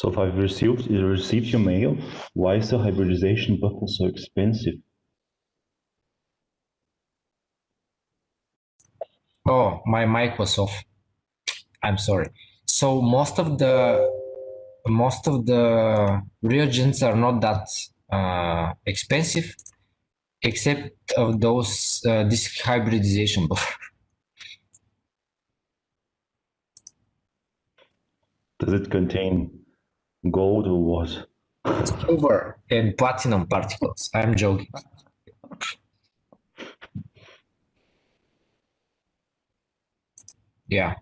So if I've received your mail, why is the hybridization buffer so expensive? Oh, my mic was off. I'm sorry. So most of the reagents are not that expensive, except of those this hybridization buffer. Does it contain gold or what? Silver and platinum particles. I'm joking. Yeah.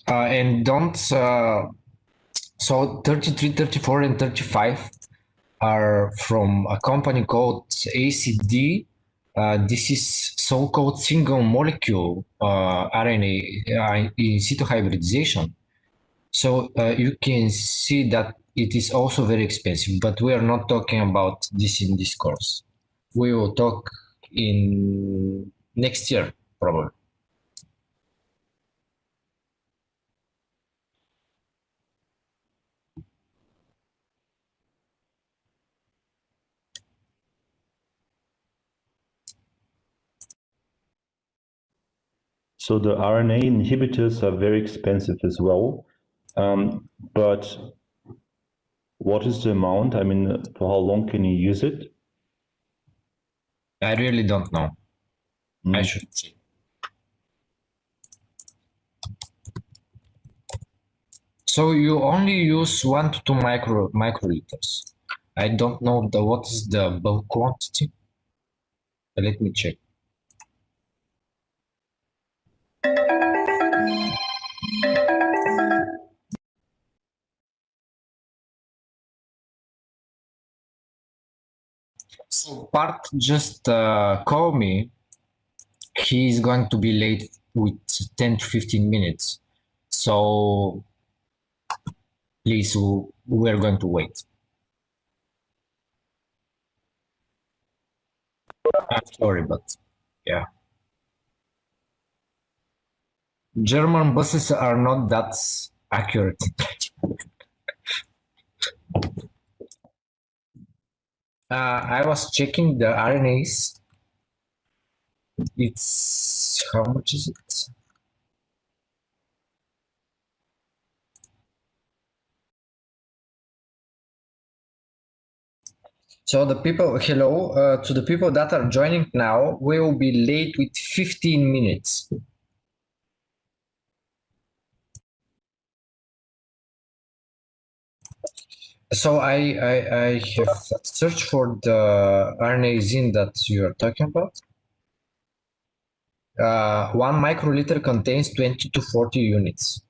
And don't so 33, 34, and 35 are from a company called ACD. This is so-called single molecule RNA in situ hybridization. So you can see that it is also very expensive, but we are not talking about this in this course. We will talk in next year, probably. So the RNA inhibitors are very expensive as well. But what is the amount? I mean, for how long can you use it? I really don't know. I should see. So you only use 1 to 2 microliters. I don't know what is the bulk quantity. Let me check. So Part just call me. He's going to be late with 10 to 15 minutes. So please, we're going to wait. I'm sorry, but yeah. German buses are not that accurate. I was checking the RNAs. It's, how much is it? So the people, hello, to the people that are joining now, we will be late with 15 minutes. So I have searched for the RNA that you are talking about. 1 microliter contains 20 to 40 units,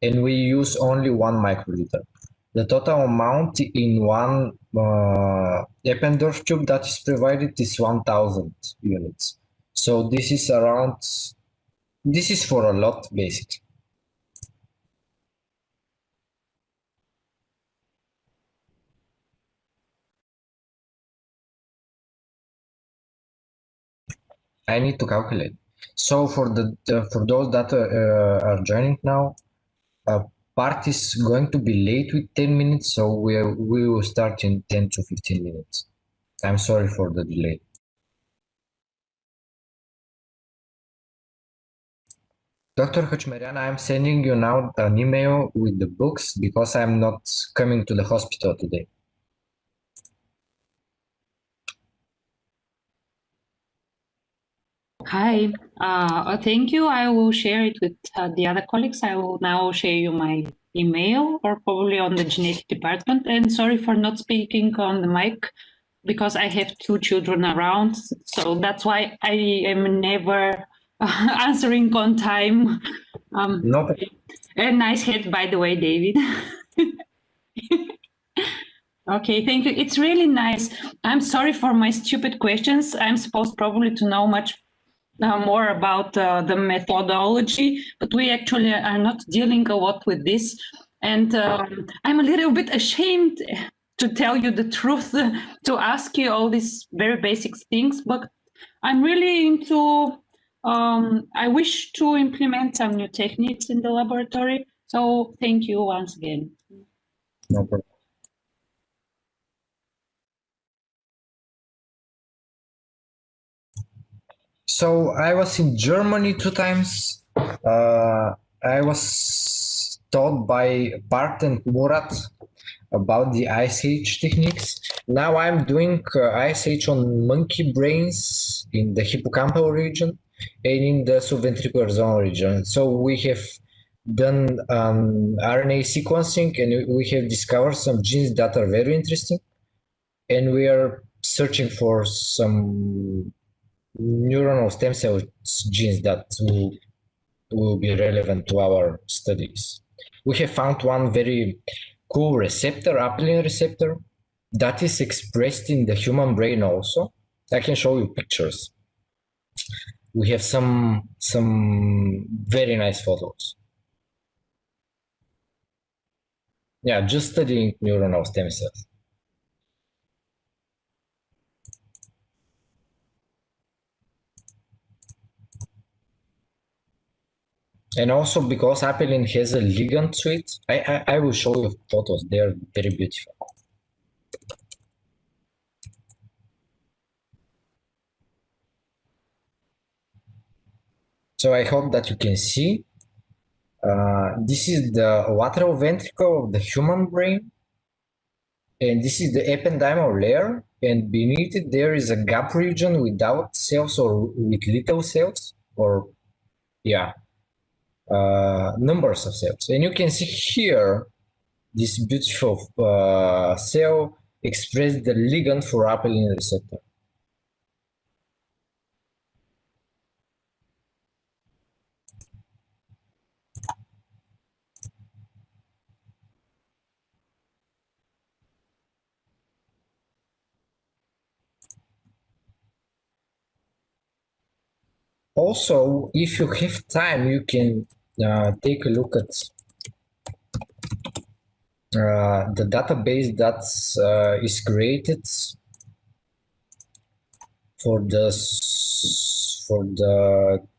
and we use only 1 microliter. The total amount in one Eppendorf tube that is provided is 1000 units. So this is around, this is for a lot, basically. I need to calculate. So for for those that are joining now, part is going to be late with 10 minutes, so we will start in 10 to 15 minutes. I'm sorry for the delay. Dr. Hachmarian, I'm sending you now an email with the books because I'm not coming to the hospital today. Hi, thank you. I will share it with the other colleagues. I will now share you my email or probably on the genetic department. And sorry for not speaking on the mic because I have 2 children around. So that's why I am never answering on time. No. A nice head, by the way, David. Okay, thank you. It's really nice. I'm sorry for my stupid questions. I'm supposed probably to know much more about the methodology, but we actually are not dealing a lot with this. And I'm a little bit ashamed to tell you the truth, to ask you all these very basic things, but I'm really into I wish to implement some new techniques in the laboratory. So thank you once again. No problem. So I was in Germany 2 times. I was taught by Bart and Murat about the ISH techniques. Now I'm doing ISH on monkey brains in the hippocampal region and in the subventricular zone region. So we have done RNA sequencing and we have discovered some genes that are very interesting. And we are searching for some neuronal stem cell genes that will be relevant to our studies. We have found one very cool receptor, apelin receptor, that is expressed in the human brain also. I can show you pictures. We have some very nice photos. Yeah, just studying neuronal stem cells. And also because apelin has a ligand to it, I will show you photos. They are very beautiful. So I hope that you can see. This is the lateral ventricle of the human brain. And this is the ependymal layer. And beneath it, there is a gap region without cells or with little cells, or yeah, numbers of cells. And you can see here this beautiful cell express the ligand for apelin receptor. Also, if you have time, you can take a look at the database that is created for the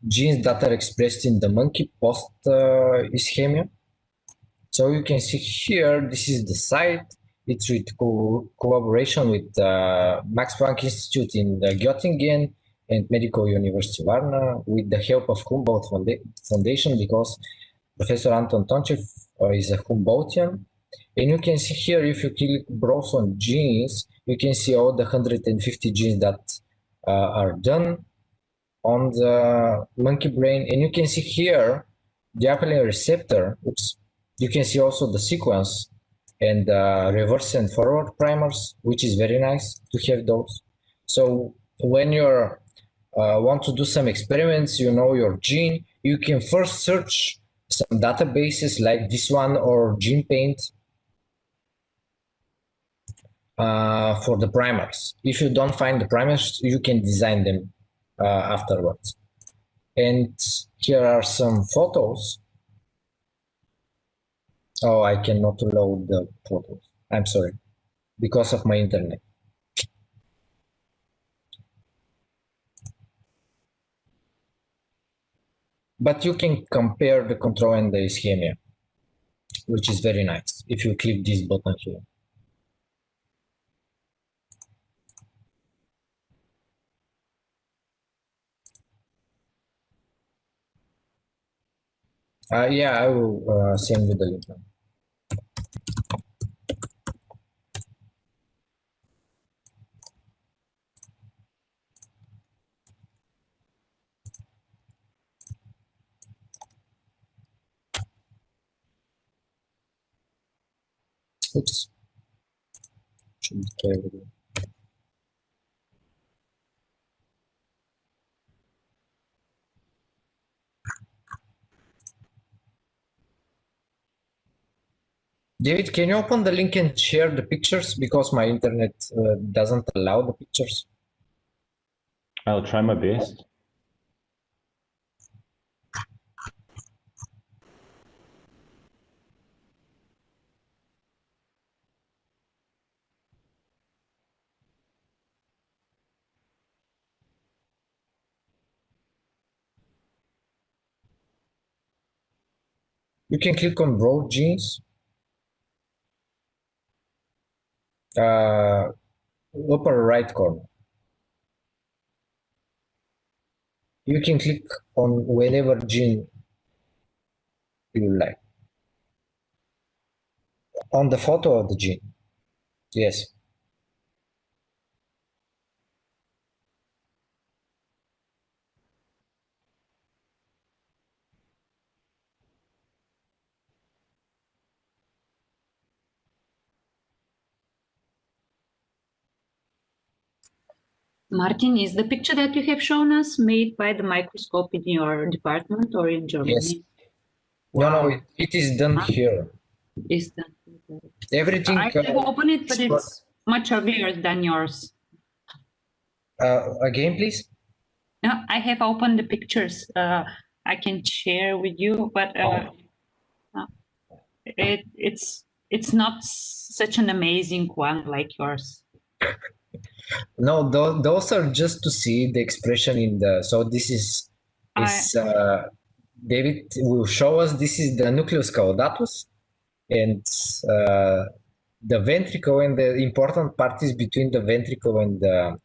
genes that are expressed in the monkey post ischemia. So you can see here, this is the site. It's with collaboration with Max Planck Institute in Göttingen and Medical University Varna with the help of Humboldt Foundation, because Professor Anton Tonchev is a Humboldtian. And you can see here, if you click browse on genes, you can see all the 150 genes that are done on the monkey brain. And you can see here the apelin receptor. Oops. You can see also the sequence and reverse and forward primers, which is very nice to have those. So when you're want to do some experiments, you know your gene, you can first search some databases like this one or GenePaint for the primers. If you don't find the primers, you can design them afterwards. And here are some photos. Oh, I cannot load the photos. I'm sorry, because of my internet. But you can compare the control and the ischemia, which is very nice if you click this button here. Yeah, I will send you the link now. Oops. Should be clear. David, can you open the link and share the pictures, because my internet doesn't allow the pictures? I'll try my best. You can click on Broad Genes. Upper right corner. You can click on whatever gene you like. On the photo of the gene. Yes. Martin, is the picture that you have shown us made by the microscope in your department or in Germany? Yes. Wow. No, it is done here. Is that Everything. I have opened it, but it's much uglier than yours. Again, please. No, I have opened the pictures. I can share with you, but it's not such an amazing one like yours. No, those are just to see the expression in the. So this is David will show us. This is the nucleus caudatus, and the ventricle, and the important part is between the ventricle and the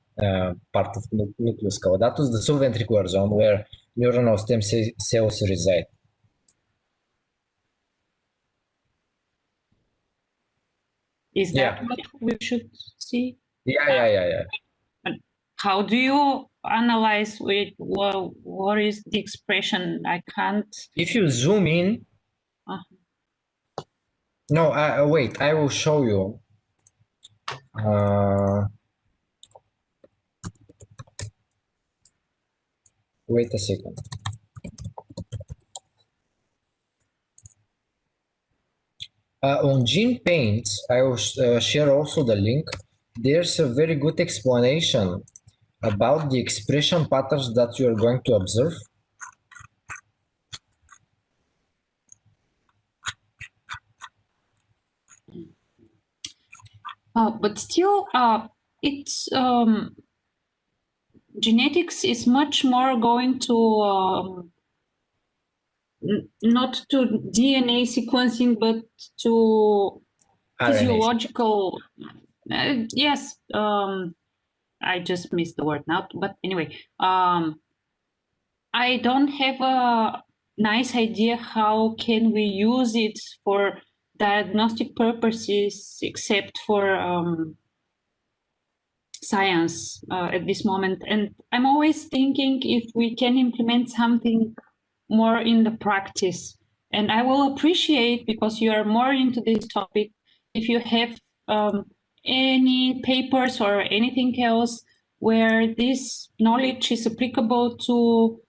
part of nucleus caudatus, the subventricular zone where neuronal stem cells reside. Is that what we should see? Yeah. How do you analyze it? What is the expression? I can't. If you zoom in. No, wait, I will show you. Wait a second. On Gene Paints, I will share also the link. There's a very good explanation about the expression patterns that you are going to observe. But still, it's genetics is much more going to not to DNA sequencing, but to RNA. Physiological. Yes, I just missed the word now. But anyway, I don't have a nice idea how can we use it for diagnostic purposes, except for science at this moment. And I'm always thinking if we can implement something more in the practice. And I will appreciate, because you are more into this topic, if you have any papers or anything else where this knowledge is applicable to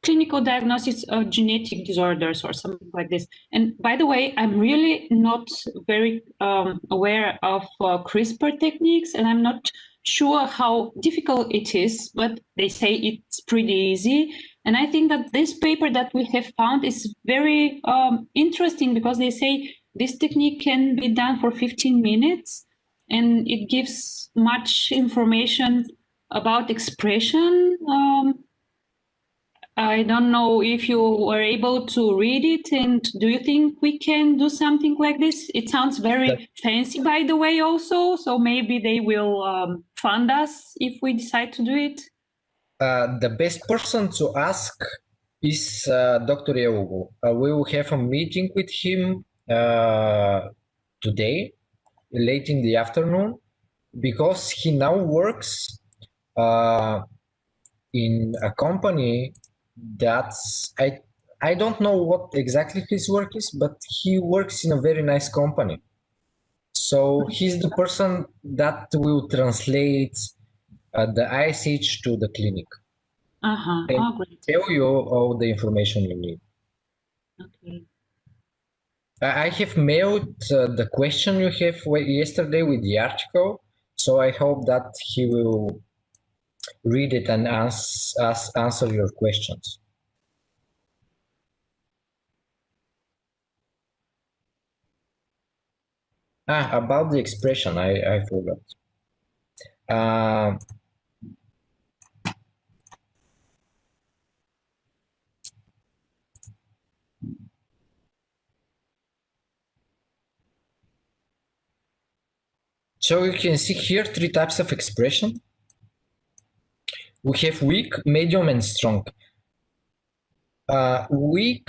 clinical diagnosis of genetic disorders or something like this. And by the way, I'm really not very aware of CRISPR techniques, and I'm not sure how difficult it is, but they say it's pretty easy. And I think that this paper that we have found is very interesting, because they say this technique can be done for 15 minutes, and it gives much information about expression. I don't know if you were able to read it, and do you think we can do something like this? It sounds very fancy, by the way, also, so maybe they will fund us if we decide to do it. The best person to ask is Dr. Eugo. We will have a meeting with him today, late in the afternoon, because he now works in a company that's I don't know what exactly his work is, but he works in a very nice company. So he's the person that will translate the ISH to the clinic. And great. tell you all the information you need. Okay. I have mailed the question you have yesterday with the article, so I hope that he will read it and answer your questions. About the expression, I forgot. So you can see here 3 types of expression. We have weak, medium, and strong. Weak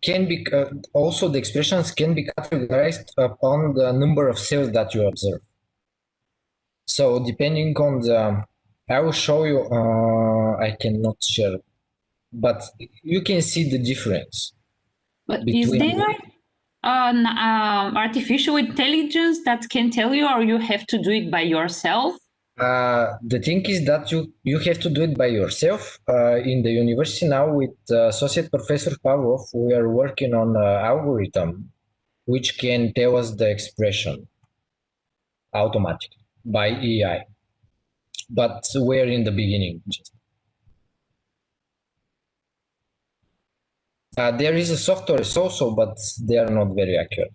can be also the expressions can be categorized upon the number of cells that you observe. So depending on the, I will show you. I cannot share, but you can see the difference. But is there an artificial intelligence that can tell you, or you have to do it by yourself? The thing is that you have to do it by yourself. In the university now with Associate Professor Pavlov, we are working on an algorithm which can tell us the expression automatically by AI. But we're in the beginning. There is a software also, but they are not very accurate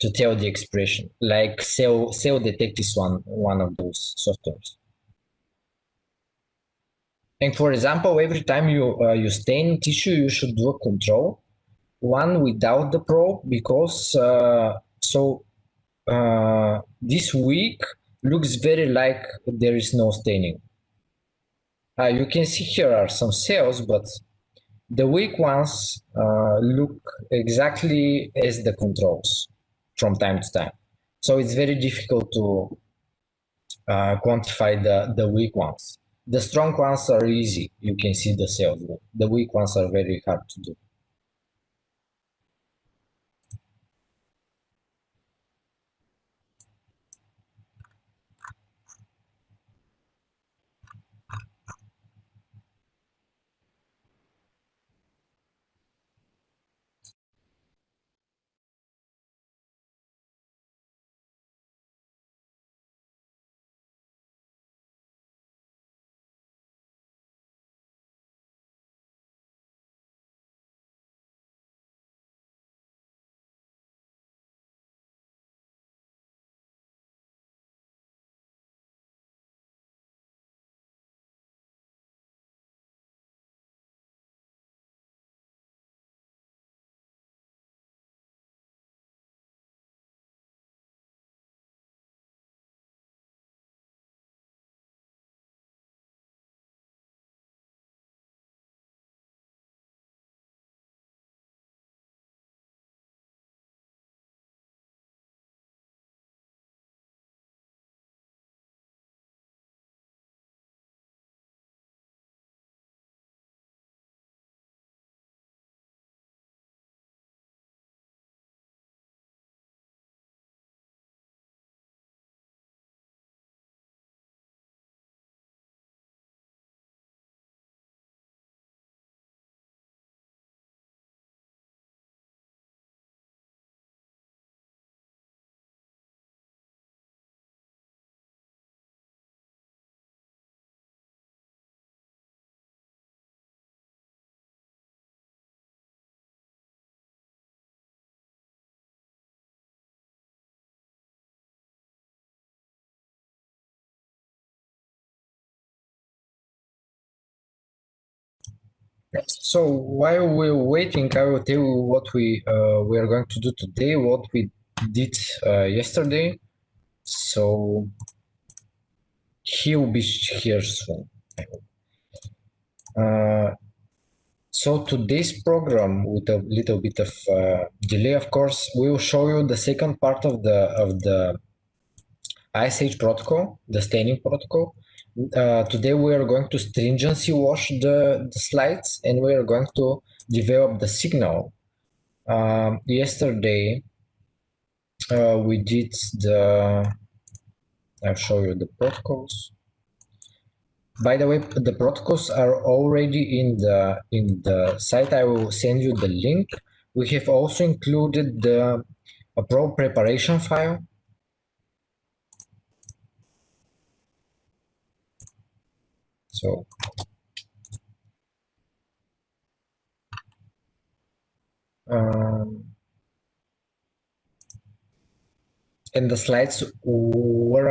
to tell the expression. Like cell detect is one of those softwares. And for example, every time you stain tissue, you should do a control, one without the probe, because this weak looks very like there is no staining. You can see here are some cells, but the weak ones look exactly as the controls from time to time. So it's very difficult to quantify the weak ones. The strong ones are easy. You can see the cells. The weak ones are very hard to do. So while we're waiting, I will tell you what we are going to do today, what we did yesterday. So he will be here soon. So today's program, with a little bit of delay, of course, we will show you the second part of the ISH protocol, the staining protocol. Today we are going to stringency wash the slides, and we are going to develop the signal. Yesterday we did I'll show you the protocols. By the way, the protocols are already in the site. I will send you the link. We have also included a probe preparation file. So and the slides were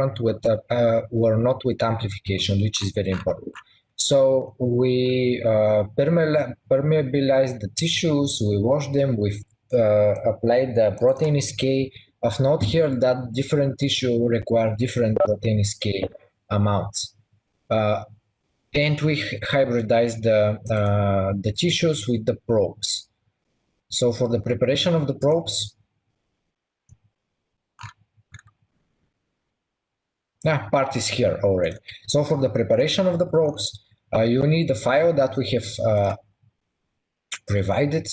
not with amplification, which is very important. So we permeabilize the tissues, we wash them, we apply the protein escape, Of note here that different tissue require different protein scale amounts. And we hybridize the tissues with the probes. So for the preparation of the probes, part is here already. So for the preparation of the probes, you need a file that we have provided.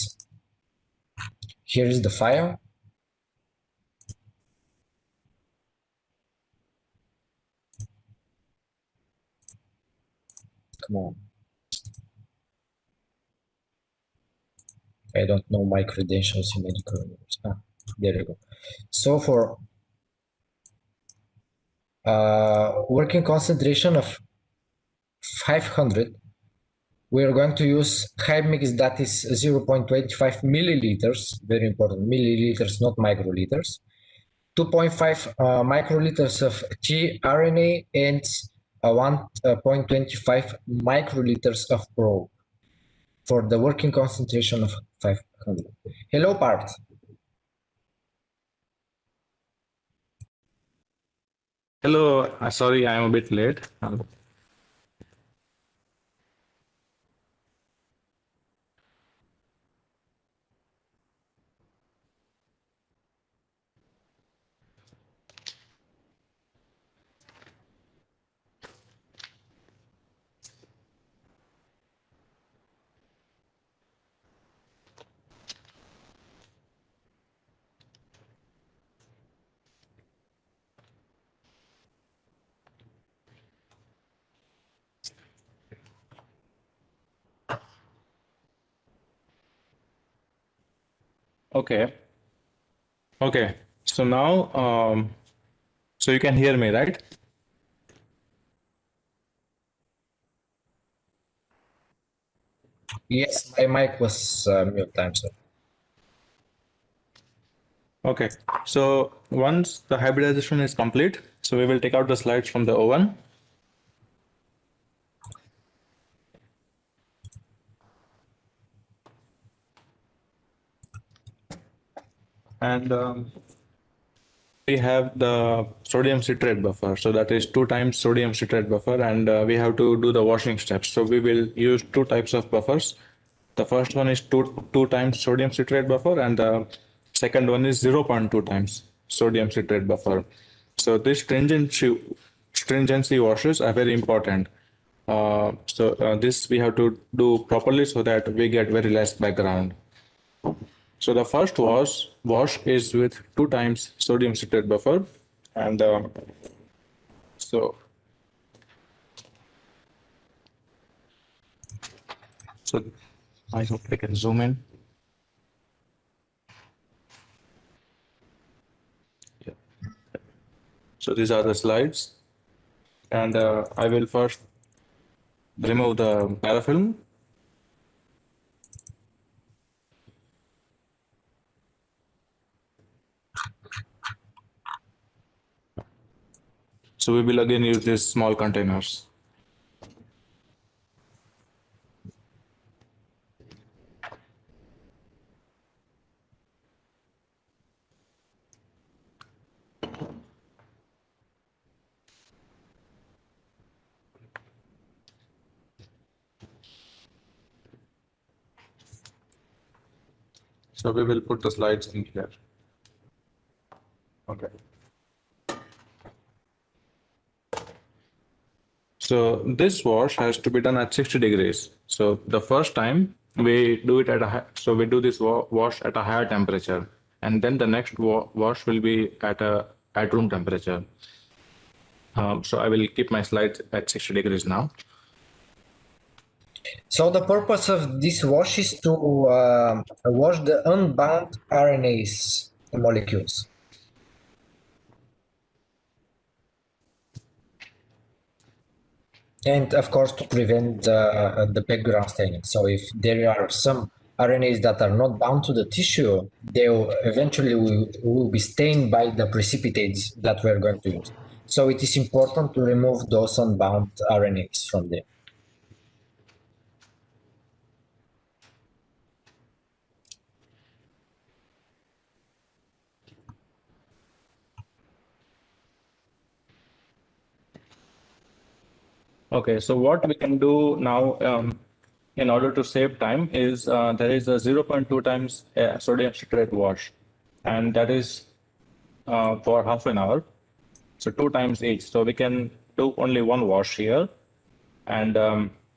Here is the file. Come on. I don't know my credentials in medical universe. There you go. So for working concentration of 500, we are going to use high mix that is 0.25 milliliters, very important, milliliters, not microliters, 2.5 microliters of tRNA and 1.25 microliters of probe for the working concentration of 500. Hello, Part. Hello, sorry, I am a bit late. Okay. Okay. So now, so you can hear me, right? Yes, my mic was mute time, sir. Okay. So once the hybridization is complete, so we will take out the slides from the oven. And we have the sodium citrate buffer. So that is 2 times sodium citrate buffer, and we have to do the washing steps. So we will use 2 types of buffers. The first one is two times sodium citrate buffer, and the second one is 0.2 times sodium citrate buffer. So this stringency washes are very important. This we have to do properly so that we get very less background. So the first wash is with 2 times sodium citrate buffer, and so so I hope I can zoom in. Yeah. So these are the slides, and I will first remove the parafilm. So we will again use these small containers. So we will put the slides in here. Okay. So this wash has to be done at 60 degrees. So the first time we do it at so we do this wash at a higher temperature, and then the next wash will be at room temperature. So I will keep my slides at 60 degrees now. So the purpose of this wash is to wash the unbound RNAs molecules. And of course, to prevent the background staining. So if there are some RNAs that are not bound to the tissue, they eventually will be stained by the precipitates that we're going to use. So it is important to remove those unbound RNAs from there. Okay, so what we can do now in order to save time is there is a 0.2 times sodium citrate wash, and that is for half an hour. So 2 times each. So we can do only one wash here, and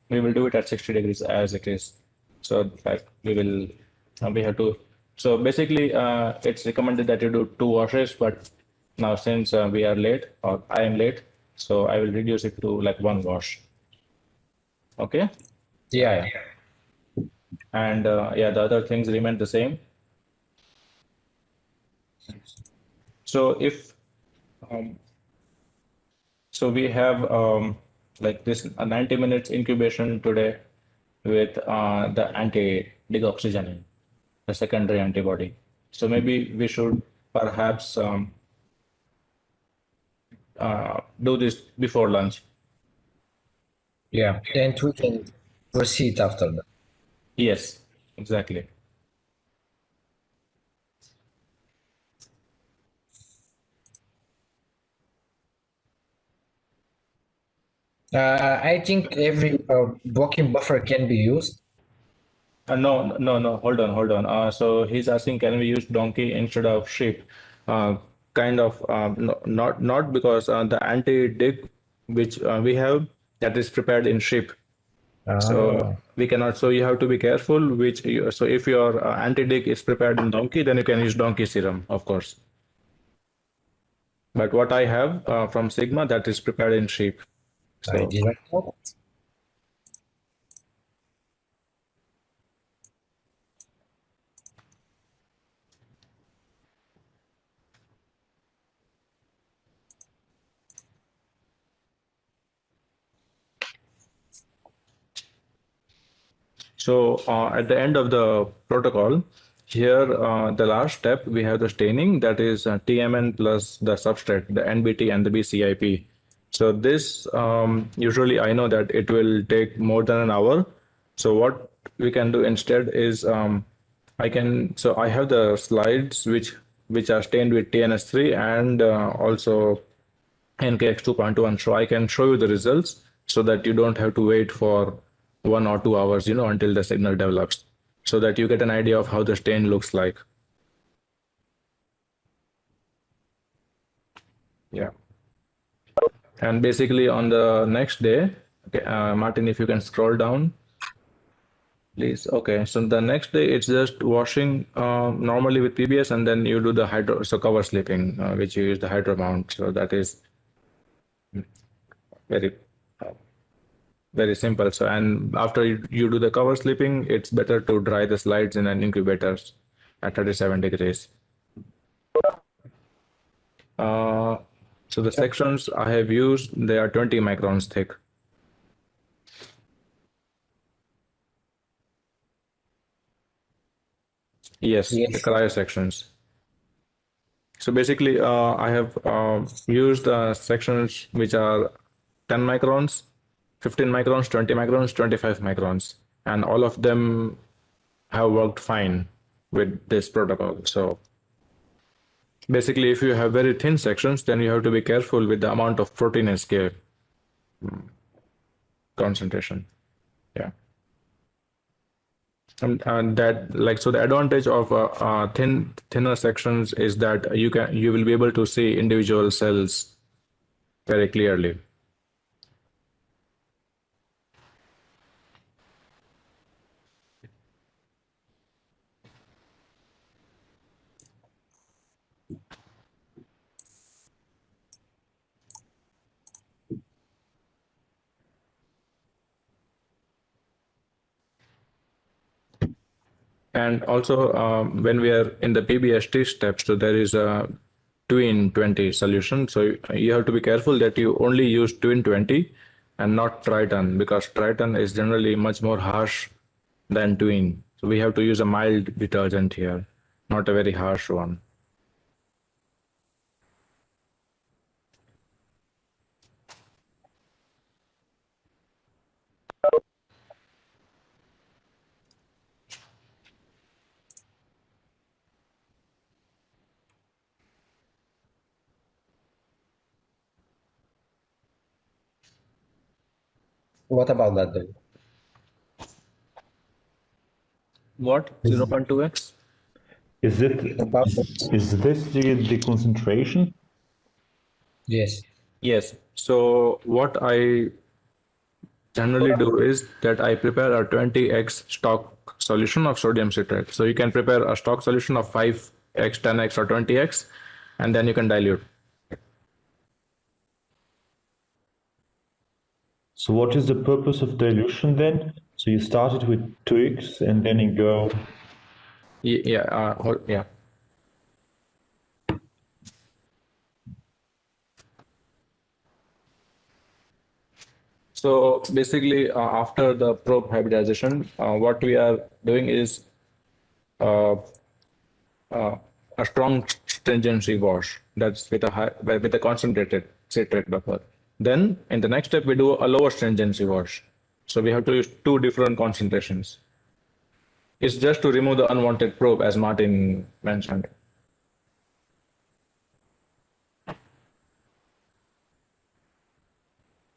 we will do it at 60 degrees as it is. So like we have to. So basically, it's recommended that you do 2 washes, but now since we are late or I am late, so I will reduce it to like 1 wash. Okay. Yeah. And yeah, the other things remain the same. So if so we have like this 90 minutes incubation today with the anti-deoxygenin, the secondary antibody. So maybe we should perhaps do this before lunch. Yeah, and we can proceed after that. Yes, exactly. I think every blocking buffer can be used. No. Hold on. So he's asking, can we use donkey instead of sheep? Uh, kind of, no, not because the anti-dig which we have that is prepared in sheep. So Ah, we cannot. So you have to be careful. So if your anti-dig is prepared in donkey, then you can use donkey serum, of course. But what I have from Sigma that is prepared in sheep. I So didn't know. So at the end of the protocol, here the last step we have the staining, that is TMN plus the substrate, the NBT and the BCIP. So this usually I know that it will take more than an hour. So what we can do instead is I have the slides which are stained with TNS3 and also NKX 2.1, so I can show you the results so that you don't have to wait for 1 or 2 hours, until the signal develops, so that you get an idea of how the stain looks like. Yeah. And basically on the next day, okay, Martin, if you can scroll down, please. Okay, so the next day it's just washing normally with PBS, and then you do the cover slipping, which you use the hydro mount. So that is very very simple. So, and after you do the cover slipping, it's better to dry the slides in an incubator at 37 degrees. Uh, so the sections I have used, they are 20 microns thick. Yes, the Yes. cryo sections. So basically, I have used sections which are 10 microns, 15 microns, 20 microns, 25 microns, and all of them have worked fine with this protocol. So basically, if you have very thin sections, then you have to be careful with the amount of protein escape concentration. Yeah. And that, like, so the advantage of thinner sections is that you will be able to see individual cells very clearly. And also, when we are in the PBST steps, so there is a twin 20 solution. So you have to be careful that you only use twin 20 and not Triton, because Triton is generally much more harsh than twin. So we have to use a mild detergent here, not a very harsh one. What about that though? What? 0.2x? Is it About is this the concentration? yes. Yes. So what I generally do is that I prepare a 20x stock solution of sodium citrate. So you can prepare a stock solution of 5x, 10x, or 20x, and then you can dilute. So what is the purpose of dilution then? So you started with 2x and then you go. Yeah, yeah. So basically, after the probe hybridization, what we are doing is uh, uh, a strong stringency wash. That's with a concentrated citrate buffer. Then in the next step, we do a lower stringency wash. So we have to use two different concentrations. It's just to remove the unwanted probe, as Martin mentioned.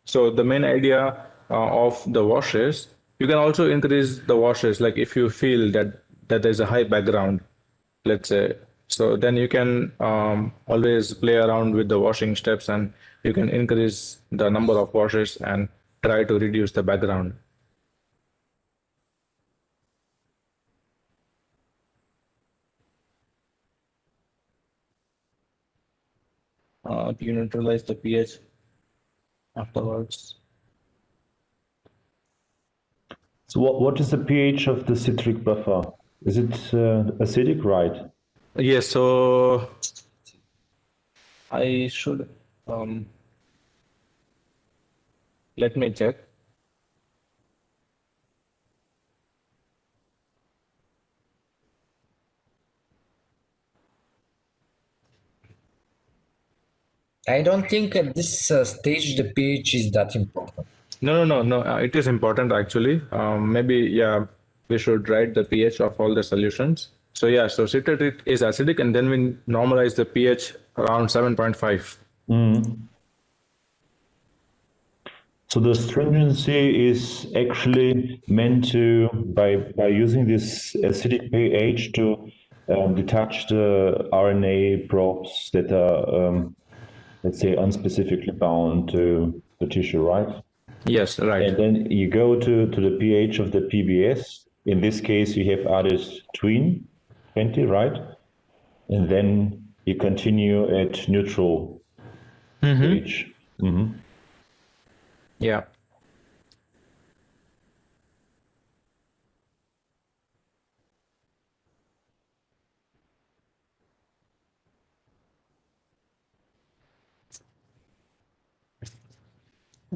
So the main idea of the washes, you can also increase the washes. Like if you feel that there's a high background, let's say, so then you can always play around with the washing steps, and you can increase the number of washes and try to reduce the background. Do you neutralize the pH afterwards? So what is the pH of the citric buffer? Is it acidic, right? Yes, so I should let me check. I don't think at this stage the pH is that important. No. It is important actually. Maybe yeah, we should write the pH of all the solutions. So yeah, so citrate is acidic, and then we normalize the pH around 7.5. So the stringency is actually meant to, by using this acidic pH, to detach the RNA probes that are, let's say, unspecifically bound to the tissue, right? Yes, right. And then you go to the pH of the PBS. In this case, you have added tween, 20, right? And then you continue at neutral pH. Yeah.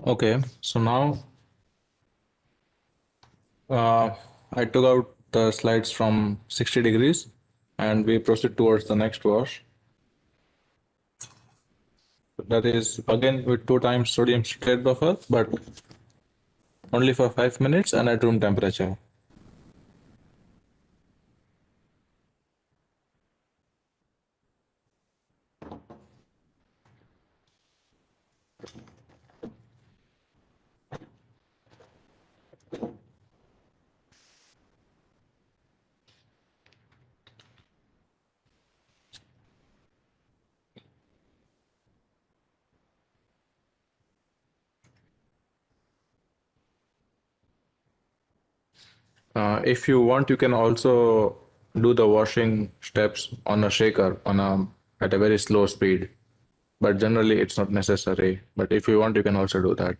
Okay. So now I took out the slides from 60 degrees, and we proceed towards the next wash. That is again with 2 times sodium citrate buffer, but only for 5 minutes and at room temperature. If you want, you can also do the washing steps on a shaker at a very slow speed, but generally it's not necessary. But if you want, you can also do that.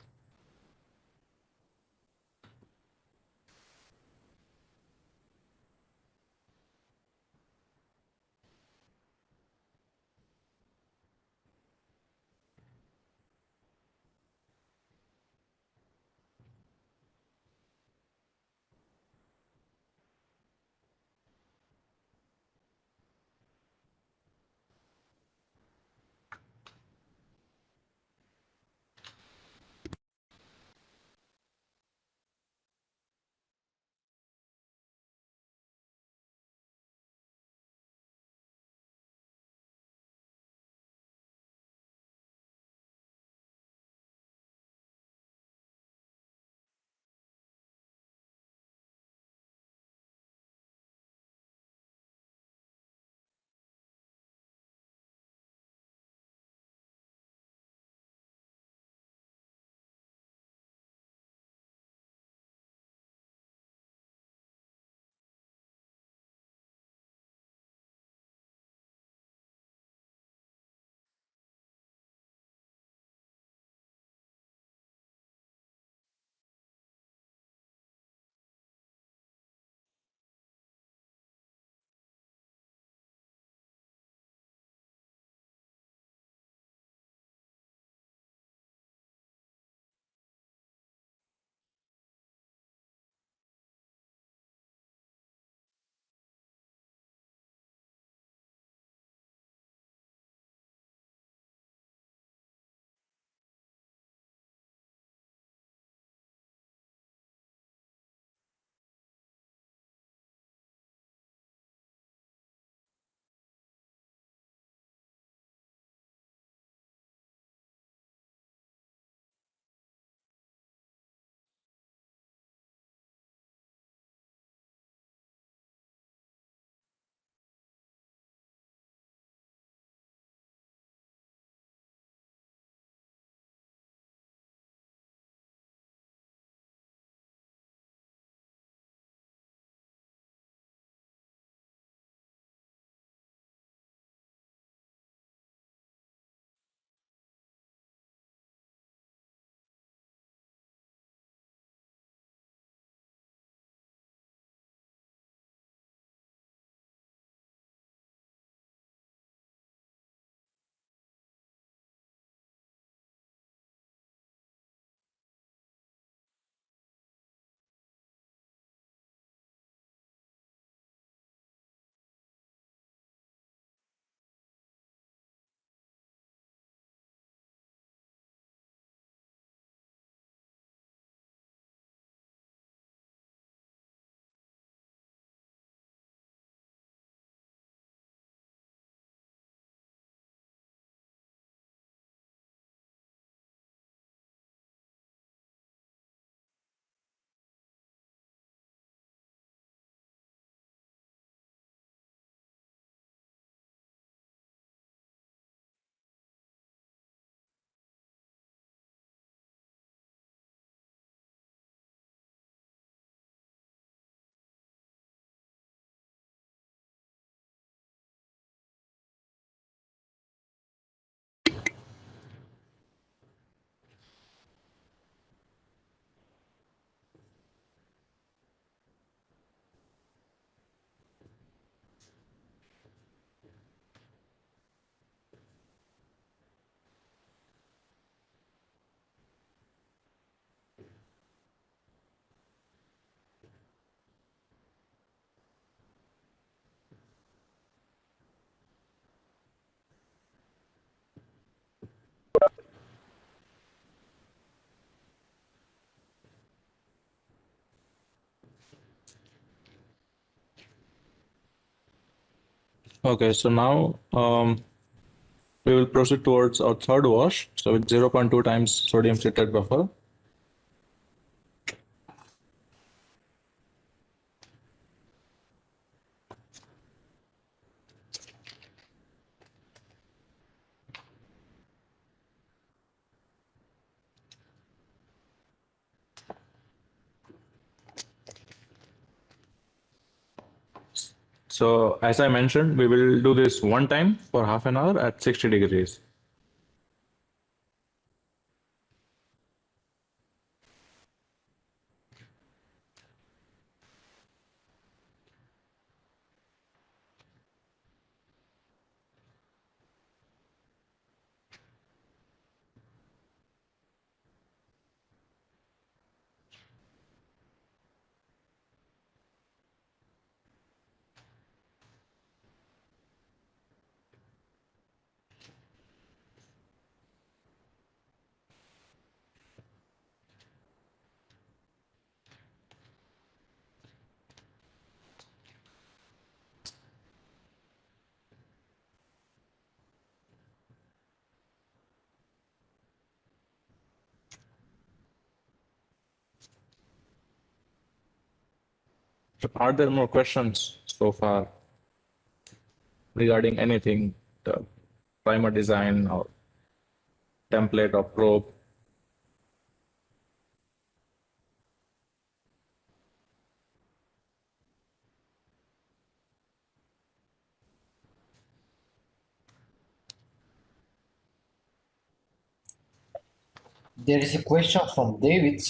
Okay, so now we will proceed towards our third wash. So with 0.2 times sodium citrate buffer. So as I mentioned, we will do this one time for half an hour at 60 degrees. So are there more questions so far regarding anything, the primer design or template or probe? There is a question from David.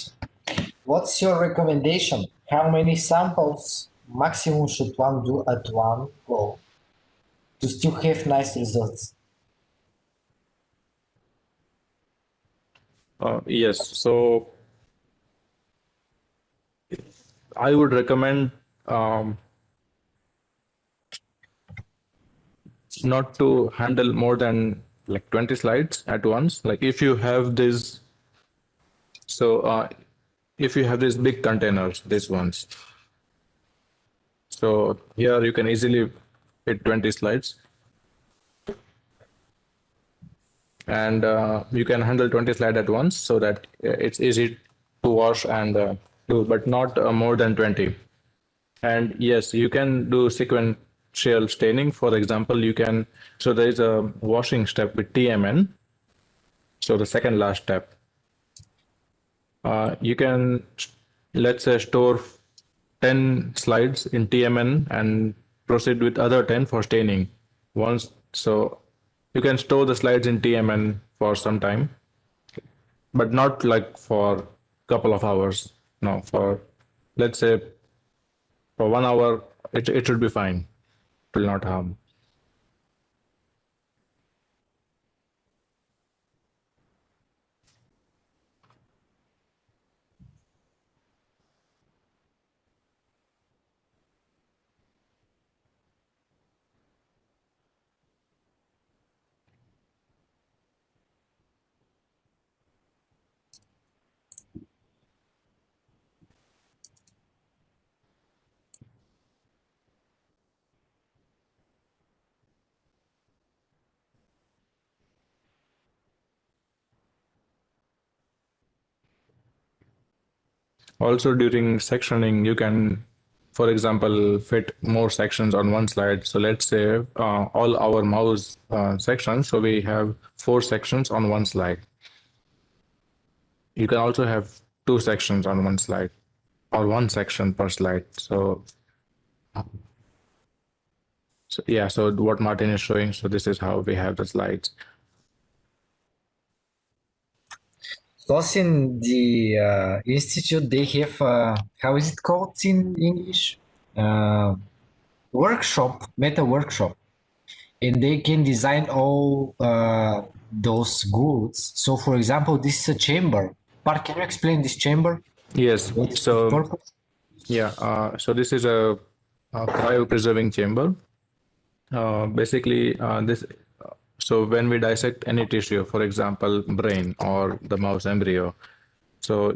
What's your recommendation? How many samples maximum should one do at one go to still have nice results? Yes, so I would recommend not to handle more than like 20 slides at once. Like if you have this, so if you have these big containers, these ones, so here you can easily fit 20 slides. And you can handle 20 slides at once so that it's easy to wash and do, but not more than 20. And yes, you can do sequential staining. For example, you can, so there is a washing step with TMN. So the second last step, you can, let's say, store 10 slides in TMN and proceed with other 10 for staining. Once, so you can store the slides in TMN for some time, but not like for a couple of hours. No, for, let's say, for 1 hour, it should be fine. It will not harm. Also, during sectioning, you can, for example, fit more sections on one slide. So let's say all our mouse sections, so we have 4 sections on one slide. You can also have 2 sections on one slide or 1 section per slide. So yeah, so what Martin is showing, so this is how we have the slides. Because in the institute, they have, how is it called in English? Workshop, meta workshop. And they can design all those goods. So for example, this is a chamber. Bart, can you explain this chamber? Yes, What's so the purpose? yeah, so this is a cryopreserving chamber. Basically, so when we dissect any tissue, for example, brain or the mouse embryo, so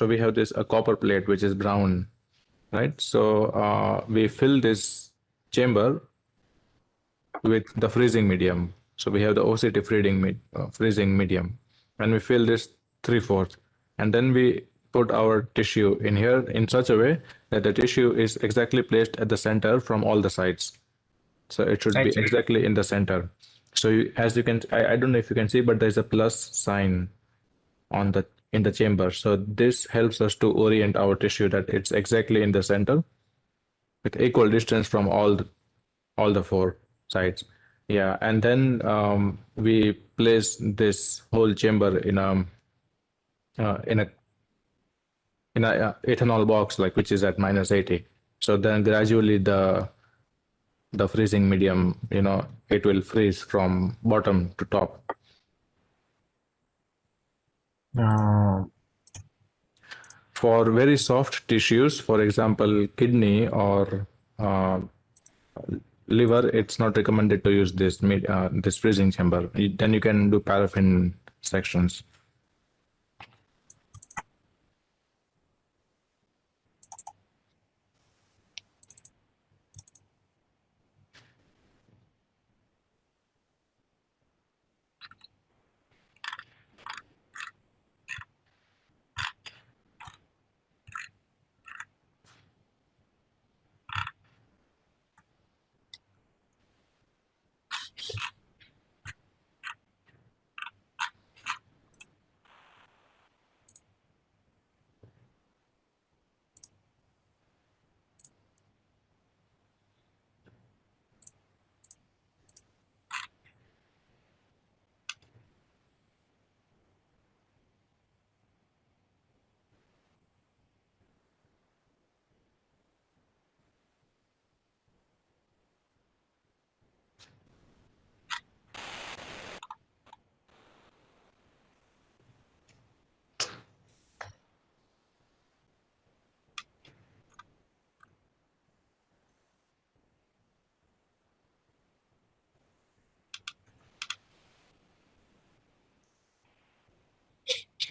we have this a copper plate which is brown, right? So we fill this chamber with the freezing medium. So we have the OCT freezing medium, and we fill this 3/4, and then we put our tissue in here in such a way that the tissue is exactly placed at the center from all the sides. So it should be Thank you. exactly in the center. So as you can, I don't know if you can see, but there's a plus sign on the in the chamber. So this helps us to orient our tissue that it's exactly in the center with equal distance from all the four sides. Yeah, and then we place this whole chamber in a uh, in a ethanol box, like, which is at -80. So then gradually the freezing medium, it will freeze from bottom to top. For very soft tissues, for example, kidney or liver, it's not recommended to use this freezing chamber. Then you can do paraffin sections.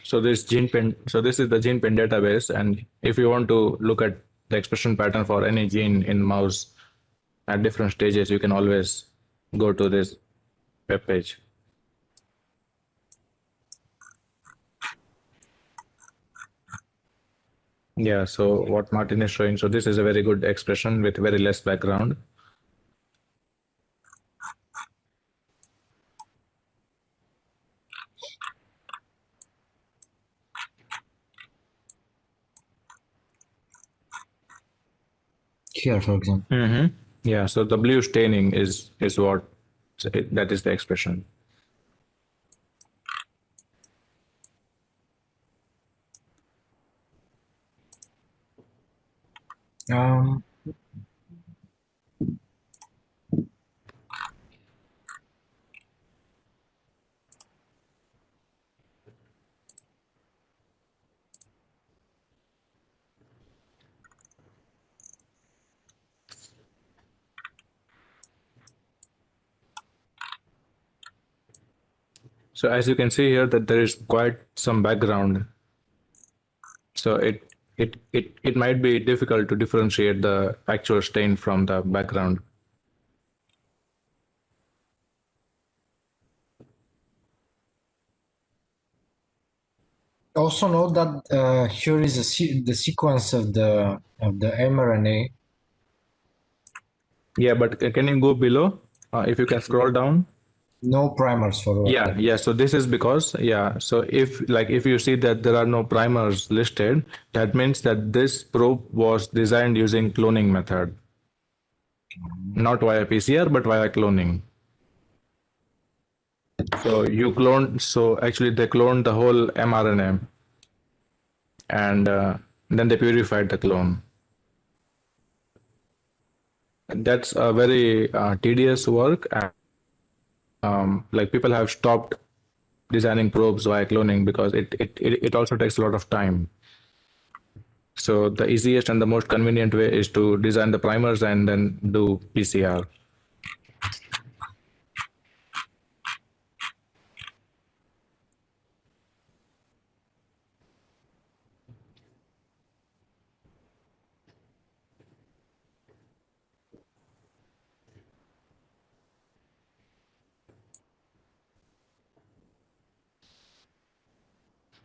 So this is the gene pen database, and if you want to look at the expression pattern for any gene in mouse at different stages, you can always go to this web page. Yeah, so what Martin is showing, so this is a very good expression with very less background. Here, for example. Yeah, so the blue staining is what, that is the expression. Um, So as you can see here that there is quite some background. So it might be difficult to differentiate the actual stain from the background. Also note that here is the sequence of the mRNA. Yeah, but can you go below? If you can scroll down. No primers for Yeah. So this is because, so if you see that there are no primers listed, that means that this probe was designed using cloning method, not via PCR but via cloning. So actually they cloned the whole mRNA, and then they purified the clone. That's a very tedious work, and like people have stopped designing probes via cloning because it also takes a lot of time. So the easiest and the most convenient way is to design the primers and then do PCR.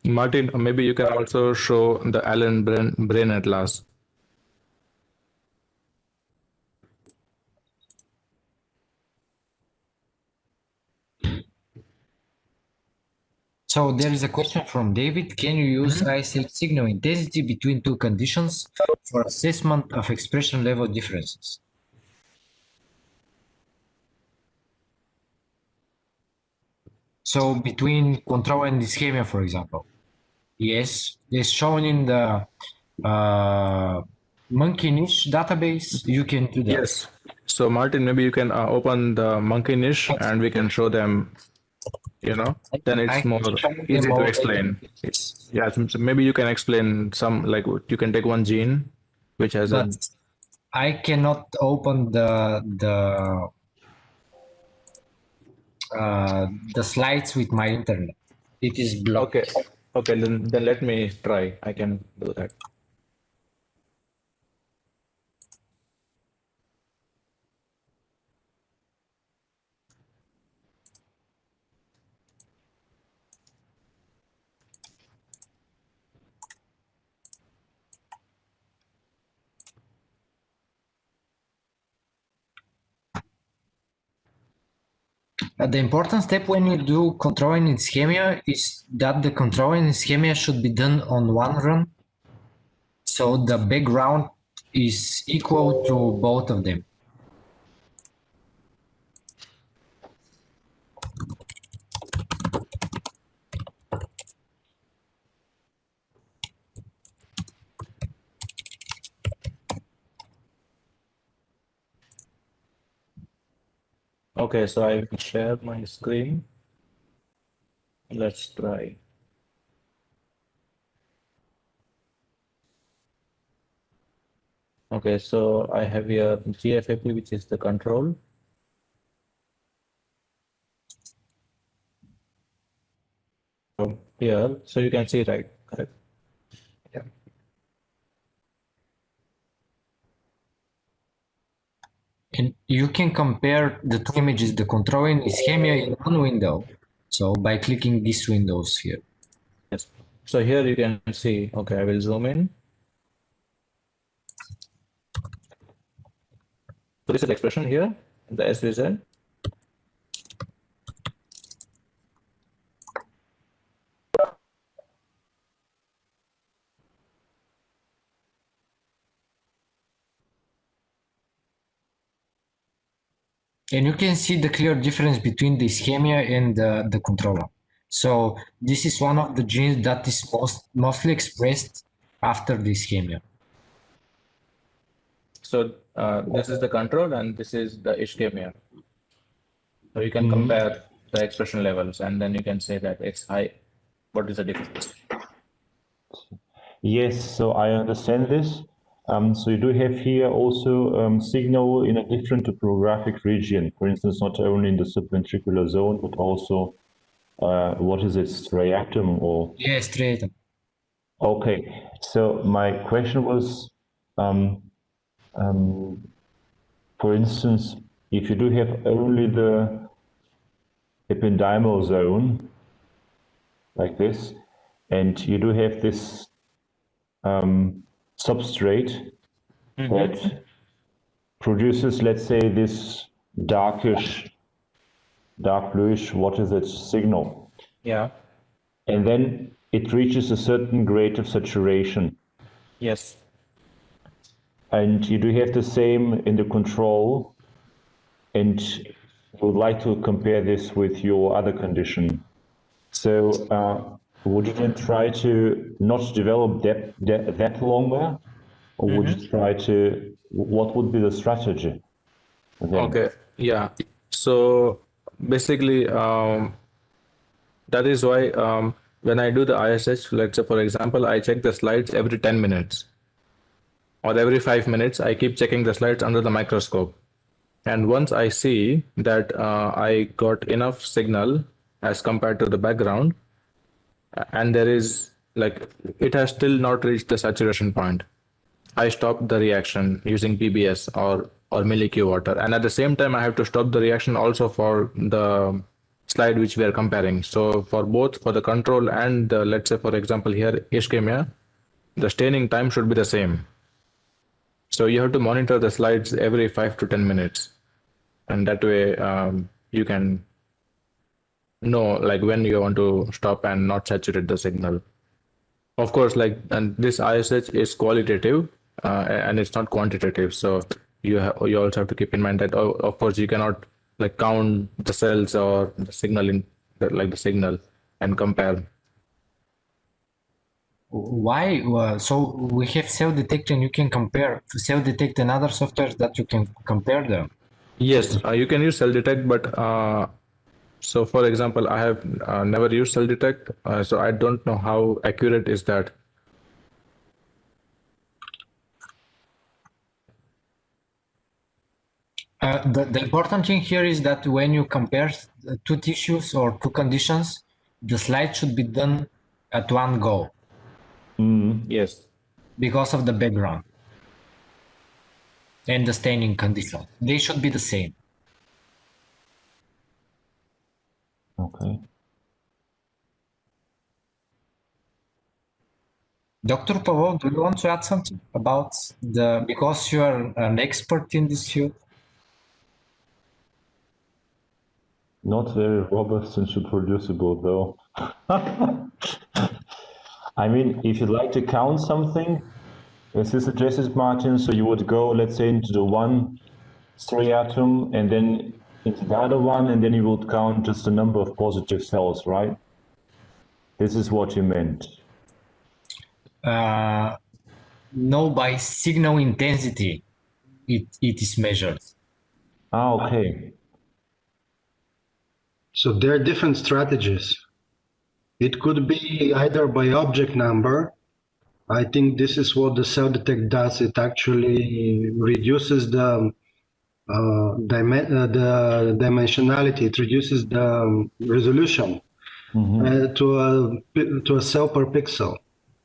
Martin, maybe you can also show the Allen brain atlas. So there is a question from David. Can you use isolate signal intensity between two conditions for assessment of expression level differences? So between control and ischemia, for example. Yes, it's shown in the monkey niche database. You can do that. Yes. So Martin, maybe you can open the monkey niche and we can show them, then it's more easy to explain. Yeah, so maybe you can explain some, like you can take one gene, which has a... But I cannot open the slides with my internet. It is blocked. Okay, then let me try. I can do that. The important step when you do controlling ischemia is that the controlling ischemia should be done on one run. So the background is equal to both of them. Okay, so I will share my screen. Let's try. Okay, so I have here GFAP, which is the control. So here, so you can see, right? Correct. Yeah. And you can compare the two images, the controlling ischemia in one window. So by clicking these windows here. Yes. So here you can see, okay, I will zoom in. So this is the expression here, the SVZ. And you can see the clear difference between the ischemia and the controller. So this is one of the genes that is mostly expressed after the ischemia. So this is the control and this is the ischemia. So you can compare the expression levels and then you can say that it's high. What is the difference? Yes, so I understand this. So you do have here also signal in a different topographic region. For instance, not only in the subventricular zone, but also, what is it, striatum or? Yes, striatum. Okay, so my question was, for instance, if you do have only the ependymal zone, like this, and you do have this substrate that produces, let's say, this dark bluish, what is it, signal. Yeah. And then it reaches a certain grade of saturation. Yes. And you do have the same in the control, and you would like to compare this with your other condition. So would you then try to not develop that longer, or would you try to, what would be the strategy then? Okay, yeah. So basically, that is why when I do the ISH, let's say, for example, I check the slides every 10 minutes or every 5 minutes, I keep checking the slides under the microscope. And once I see that I got enough signal as compared to the background, and there is, like, it has still not reached the saturation point, I stop the reaction using PBS or milli-Q water. And at the same time, I have to stop the reaction also for the slide which we are comparing. So for both, for the control and let's say for example here ischemia, the staining time should be the same. So you have to monitor the slides every 5 to 10 minutes, and that way you can know like when you want to stop and not saturate the signal. Of course, like, and this ISH is qualitative and it's not quantitative. So you also have to keep in mind that of course you cannot like count the cells or the signal in like the signal and compare. Why? So we have self-detect and you can compare self-detect and other softwares that you can compare them. Yes, you can use cell detect, but so for example, I have never used cell detect, so I don't know how accurate is that. The important thing here is that when you compare two tissues or two conditions, the slide should be done at one go Yes. because of the background and the staining conditions. They should be the same. Okay. Dr. Pavlov, do you want to add something about because you are an expert in this field? Not very robust and reproducible, though. I mean, if you'd like to count something, as this suggests, Martin, so you would go, let's say, into the one striatum and then into the other one, and then you would count just the number of positive cells, right? This is what you meant. No, by signal intensity, it is measured. Ah, okay. So there are different strategies. It could be either by object number. I think this is what the cell detect does. It actually reduces the dimensionality. It reduces the resolution to a cell per pixel,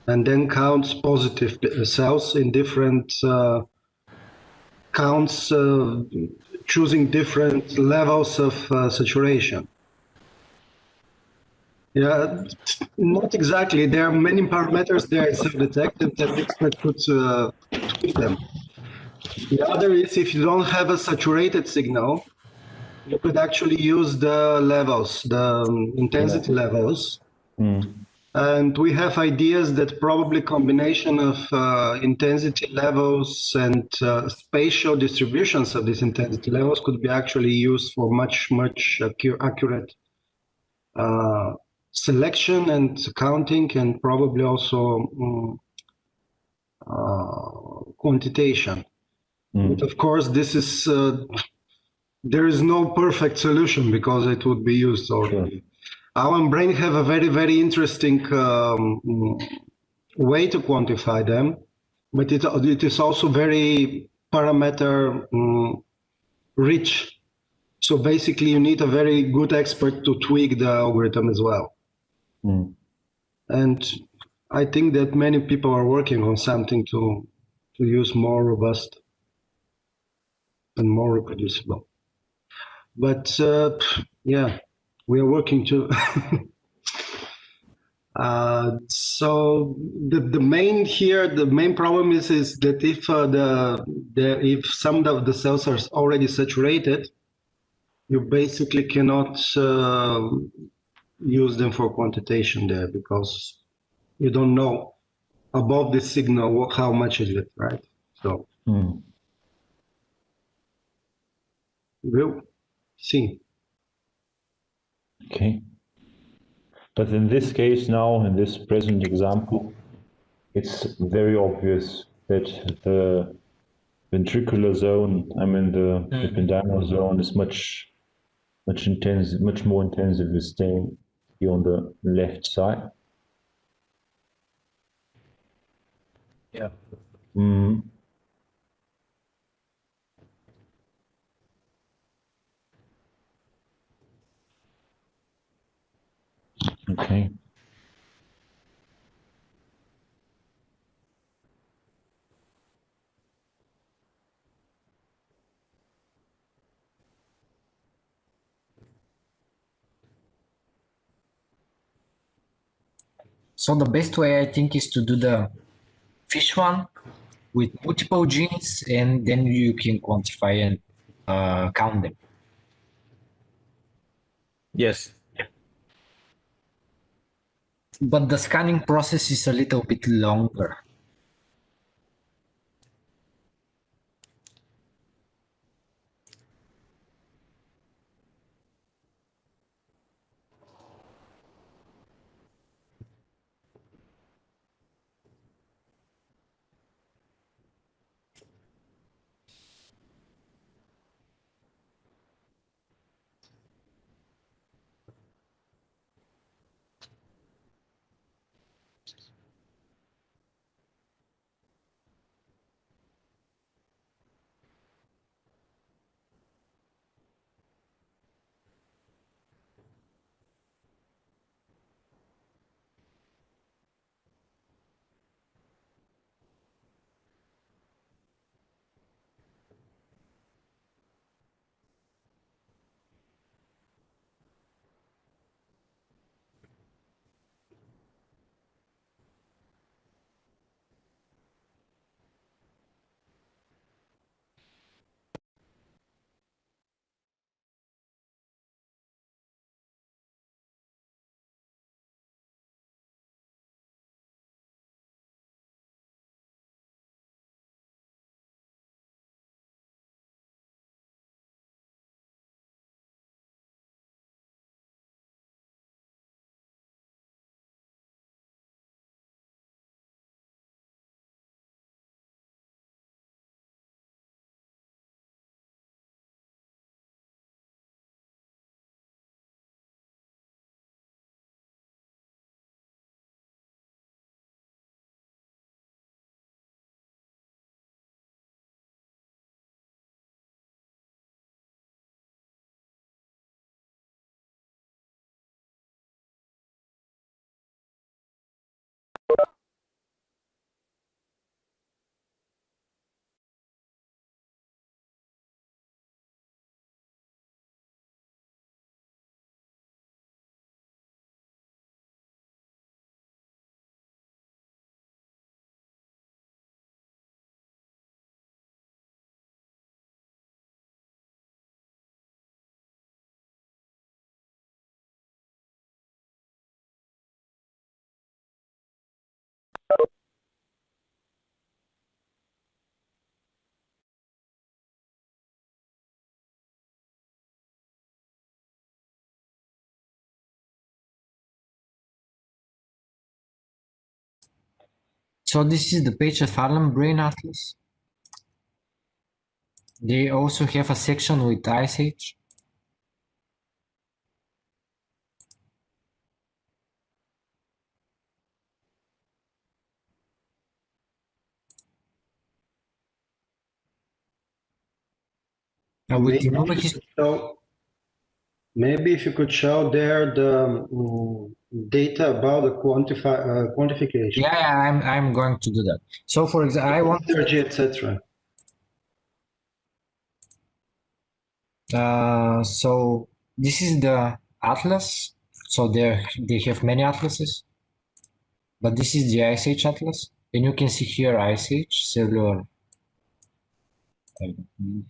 and then counts positive cells in different counts, choosing different levels of saturation. Yeah, not exactly. There are many parameters there in self-detect, and the expert could tweak them. The other is if you don't have a saturated signal, you could actually use the levels, the intensity levels. And we have ideas that probably combination of intensity levels and spatial distributions of these intensity levels could be actually used for much accurate selection and counting, and probably also quantitation. But of course, this is there is no perfect solution because it would be used already. Our brain have a very interesting way to quantify them, but it is also very parameter rich. So basically, you need a very good expert to tweak the algorithm as well. And I think that many people are working on something to use more robust and more reproducible. But yeah, we are working too. So the main problem is that if if some of the cells are already saturated, you basically cannot use them for quantitation there because you don't know above the signal how much is it, right? So we'll see. Okay. But in this case now, in this present example, it's very obvious that the ventricular zone, I mean the ependymal zone, is much more intensively stained here on the left side. Yeah. Okay. So the best way I think is to do the fish one with multiple genes, and then you can quantify and count them. Yes. But the scanning process is a little bit longer. So this is the page of Harlem Brain Atlas. They also have a section with Ice Age. With the number So maybe if you could show there the data about the quantification. Yeah, I'm going to do that. So for example, I want energy, etc. So this is the atlas. So they have many atlases, but this is the Ice Age atlas, and you can see here Ice Age cellular. And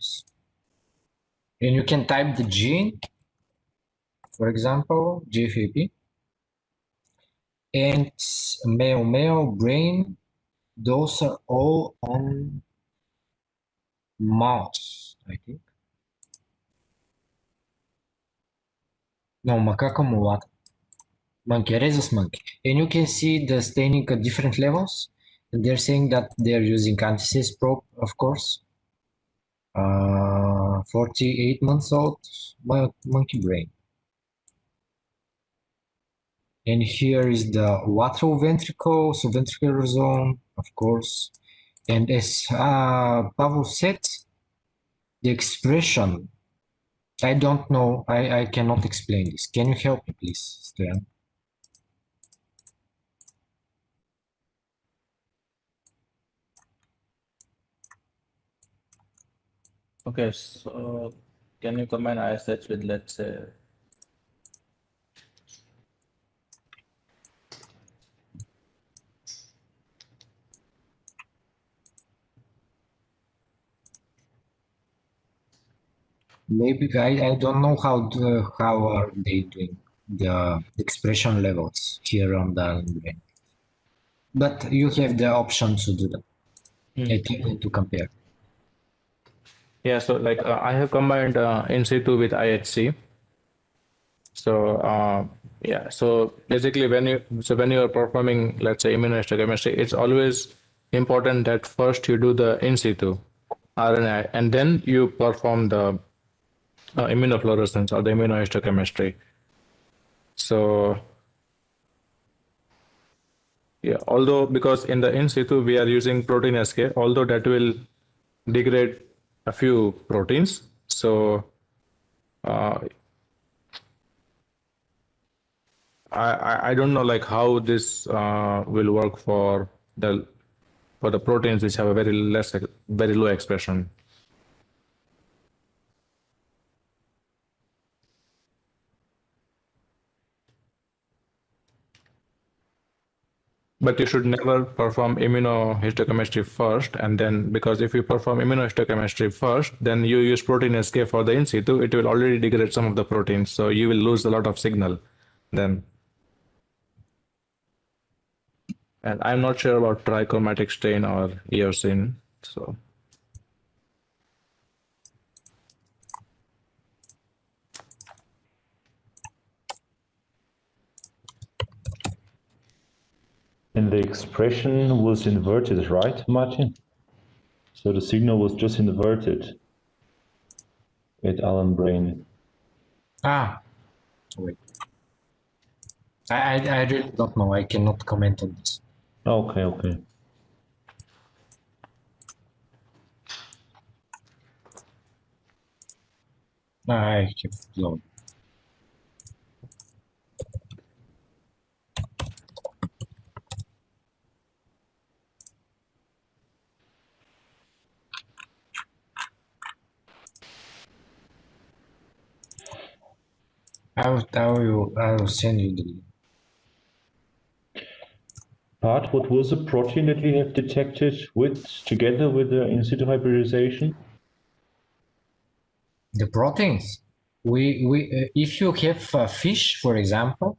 you can type the gene, for example, GFAP, and male brain. Those are all on mouse, I think. No, macaco mulata. Monkey, rhesus monkey. And you can see the staining at different levels. And they're saying that they're using anti-seize probe, of course. 48 months old monkey brain. And here is the lateral ventricle, subventricular zone, of course. And as Pavel said, the expression, I don't know, I cannot explain this. Can you help me, please, Stan? Okay, so can you combine ISH with, let's say, maybe I don't know how are they doing the expression levels here on the brain. But you have the option to do that, to compare. Yeah, so like I have combined in situ with IHC. So yeah, so basically when you are performing, let's say, immunohistochemistry, it's always important that first you do the in situ RNA and then you perform the immunofluorescence or the immunohistochemistry. So yeah, although because in the in situ we are using protein SK, although that will degrade a few proteins. So I don't know like how this will work for the proteins which have a very low expression. But you should never perform immunohistochemistry first, and then because if you perform immunohistochemistry first, then you use protein SK for the in situ, it will already degrade some of the proteins, so you will lose a lot of signal then. And I'm not sure about trichromatic stain or eosin, so. And the expression was inverted, right, Martin? So the signal was just inverted at Allen brain. Wait. I really don't know. I cannot comment on this. Okay, okay. I have load. I will send you the link. Part, what was the protein that we have detected together with the in situ hybridization? The proteins. If you have fish, for example,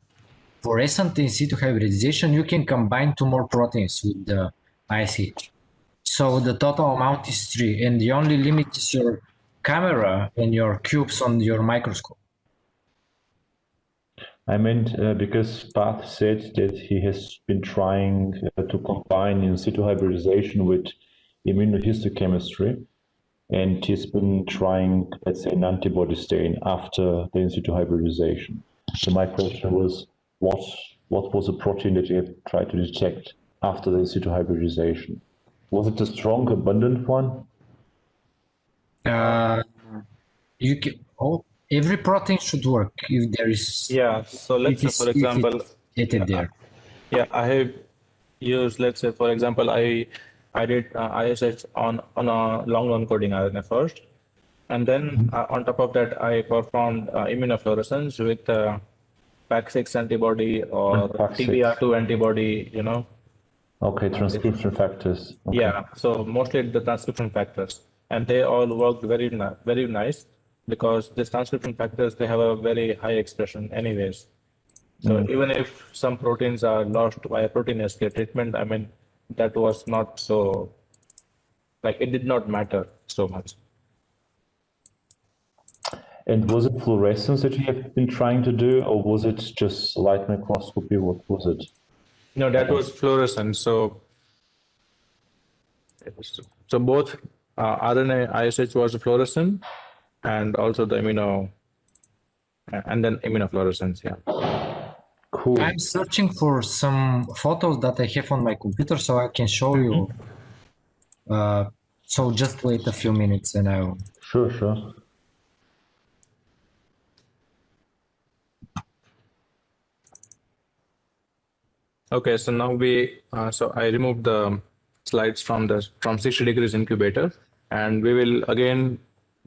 fluorescent in situ hybridization, you can combine 2 more proteins with the ISH. So the total amount is 3, and the only limit is your camera and your cubes on your microscope. I meant because Path said that he has been trying to combine in situ hybridization with immunohistochemistry, and he's been trying, let's say, an antibody stain after the in situ hybridization. So my question was, what was the protein that you have tried to detect after the in situ hybridization? Was it a strong, abundant one? You can, every protein should work if there is. Yeah, so let's say for example, there. Yeah, I have used, let's say, for example, I did ISH on a long non-coding RNA first, and then on top of that, I performed immunofluorescence with PAC6 antibody or PAC6. TBR2 antibody, you know. Okay, transcription factors. Okay. Yeah, so mostly the transcription factors, and they all worked very nice because these transcription factors, they have a very high expression anyways. So even if some proteins are lost by protein escape treatment, I mean, that was not so, like it did not matter so much. And was it fluorescence that you have been trying to do, or was it just light microscopy? What was it? No, that was fluorescence. So both RNA ISH was fluorescent and also the immuno, and then immunofluorescence, yeah. Cool. I'm searching for some photos that I have on my computer so I can show you. So just wait a few minutes and I'll. Sure, sure. Okay, so now so I removed the slides from 60 degrees incubator, and we will again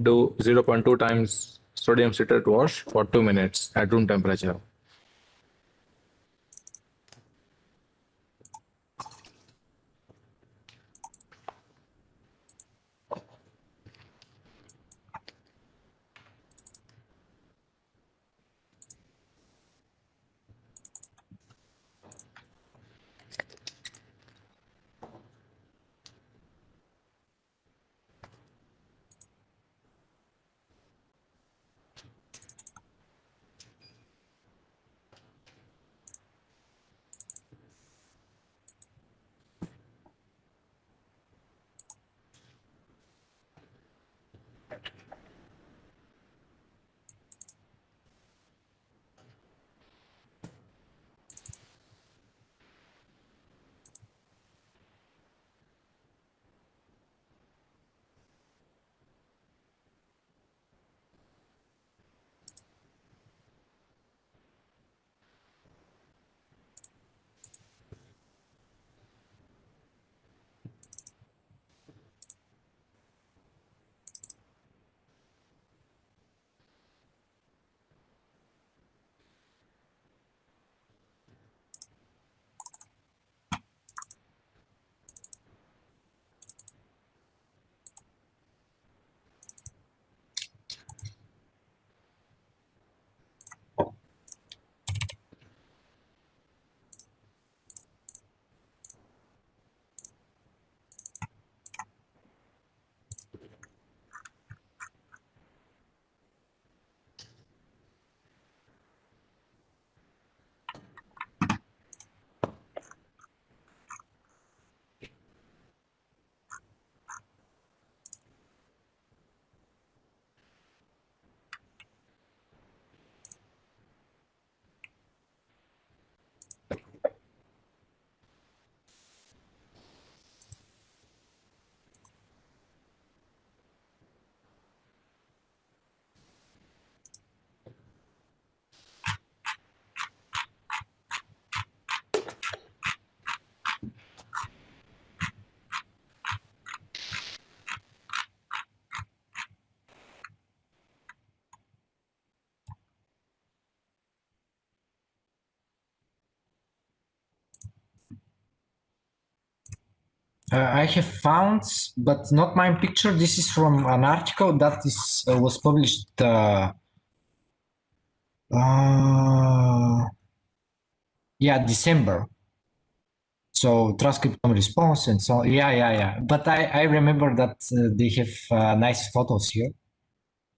do 0.2 times sodium citrate wash for 2 minutes at room temperature. I have found, but not my picture. This is from an article that is was published. Yeah, December. So transcriptome response and so yeah. But I remember that they have nice photos here,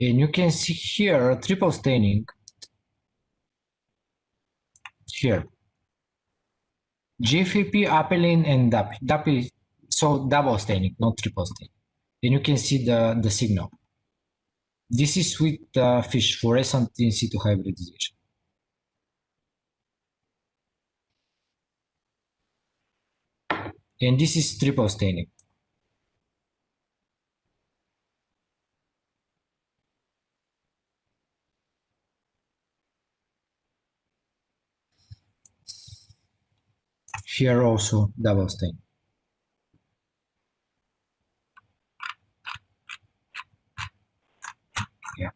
and you can see here triple staining here. GFAP, apelin, and DAPI. DAPI, so double staining, not triple staining. And you can see the signal. This is with fish fluorescent in situ hybridization. And this is triple staining. Here also double stain. Yeah.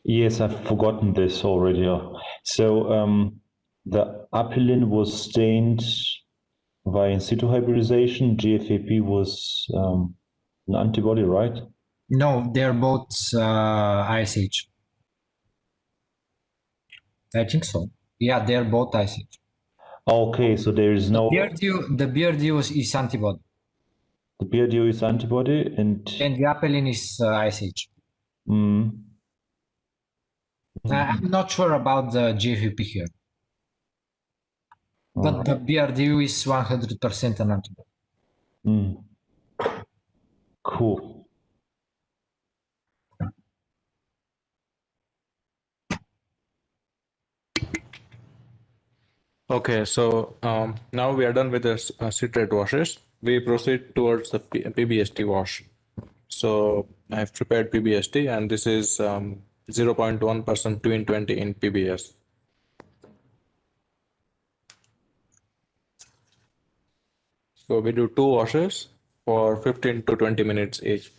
Yes, I've forgotten this already. So the apelin was stained via in situ hybridization. GFAP was an antibody, right? No, they're both ISH. I think so. Yeah, they're both ISH. Okay, so there is no. The BRD is antibody. The BRDO is antibody and the apelin is ISH. I'm not sure about the GFP here. But the BRDU is 100% an antibody. Cool. Okay, so now we are done with the citrate washes. We proceed towards the Pbsd wash. So I have prepared Pbsd, and this is 0.1% 2 in 20 in PBS. So we do 2 washes for 15 to 20 minutes each.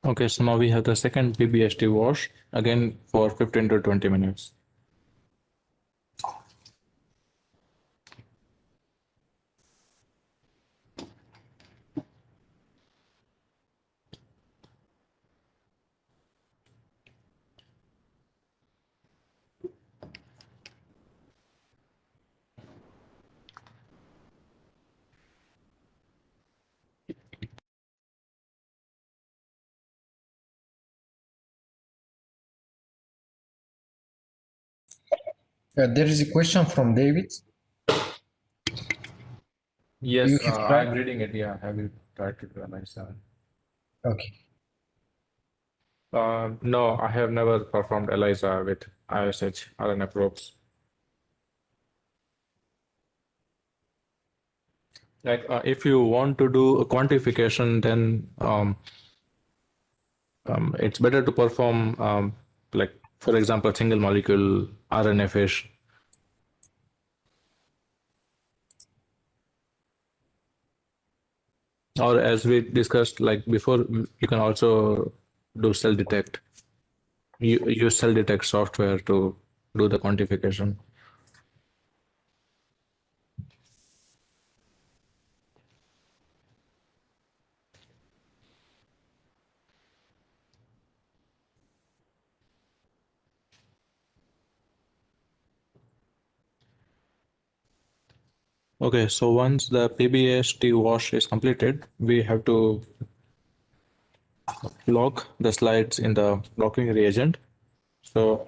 Okay, so now we have the second Pbsd wash again for 15 to 20 minutes. There is a question from David. Yes, You have tried? I'm reading it. Yeah, have you tried to analyze that? Okay. No, I have never performed ELISA with ISH RNA probes. Like, if you want to do a quantification, then it's better to perform, like, for example, single molecule RNA fish. Or as we discussed, like before, you can also do cell detect. You use cell detect software to do the quantification. Okay, so once the Pbsd wash is completed, we have to lock the slides in the locking reagent. So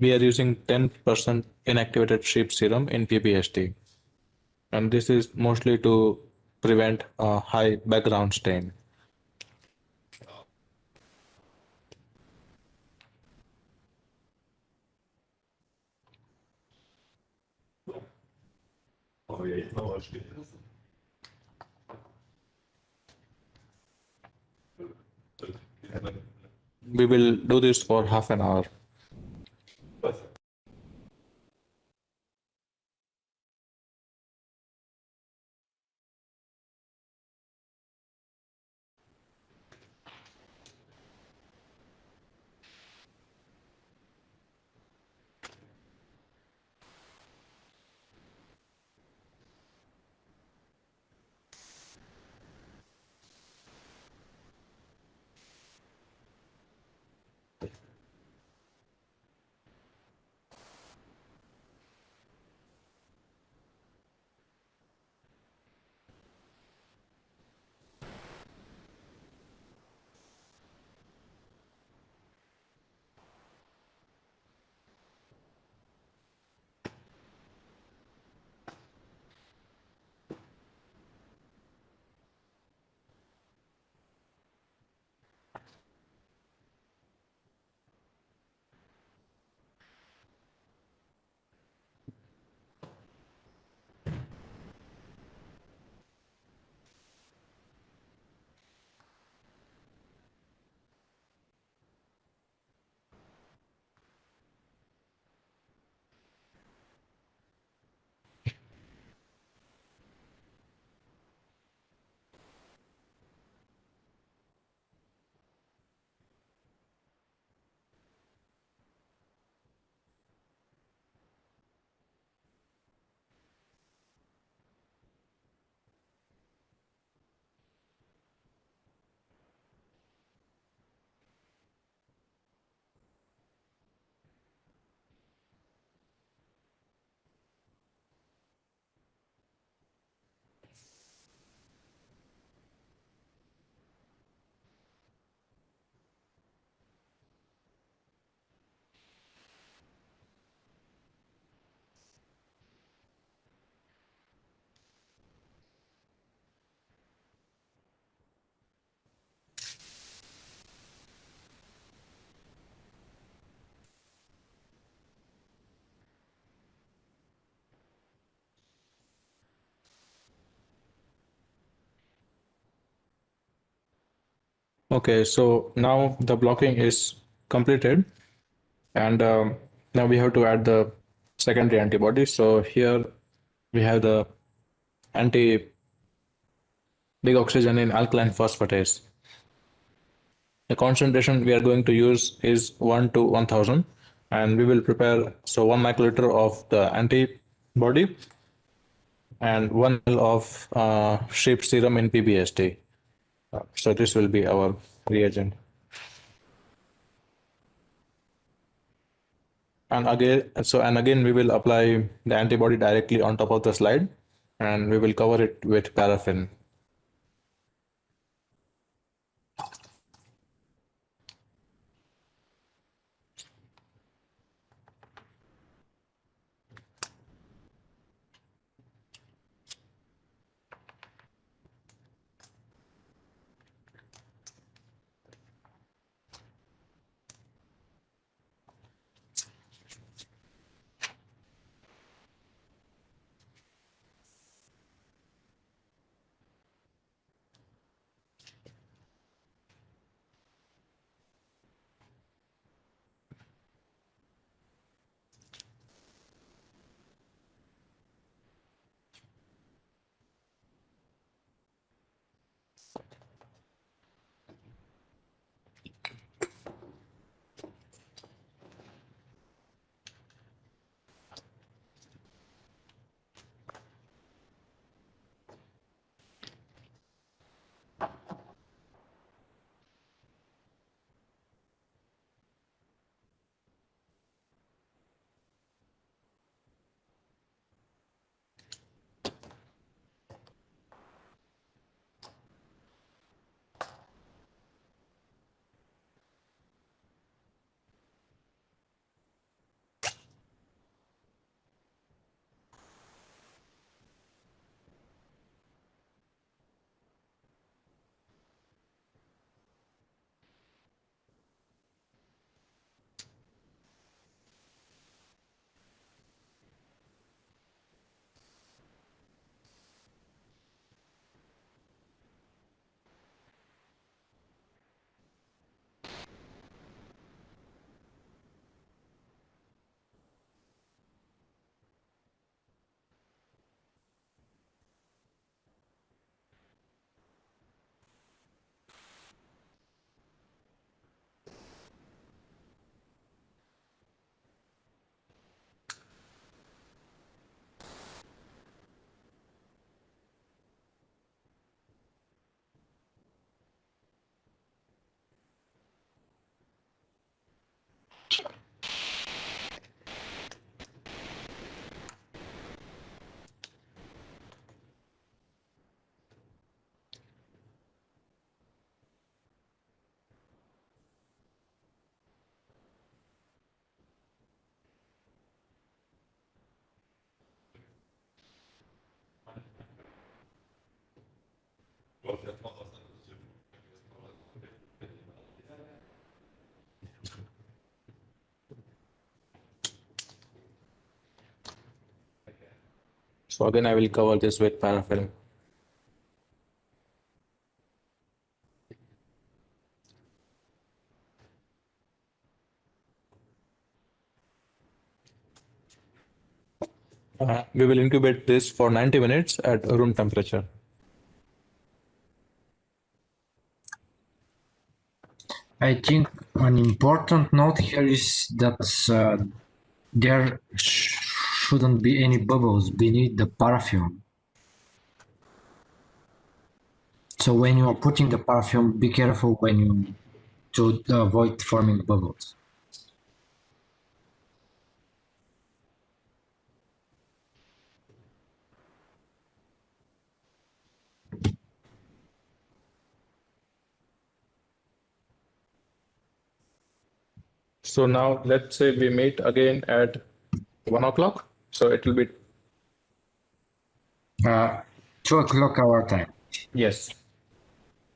we are using 10% inactivated sheep serum in Pbsd. And this is mostly to prevent a high background stain. We will do this for half an hour. Okay, so now the blocking is completed, and now we have to add the secondary antibodies. So here we have the anti big oxygen in alkaline phosphatase. the concentration we are going to use is 1 to 1000, and we will prepare 1 microliter of the antibody and 1 ml of sheep serum in Pbsd. So this will be our reagent. And again we will apply the antibody directly on top of the slide, and we will cover it with paraffin. So again, I will cover this with paraffin. We will incubate this for 90 minutes at room temperature. I think an important note here is that there shouldn't be any bubbles beneath the paraffin. So when you are putting the paraffin, be careful when you to avoid forming bubbles. So now let's say we meet again at 1 o'clock. So it will be 2 o'clock our time. yes.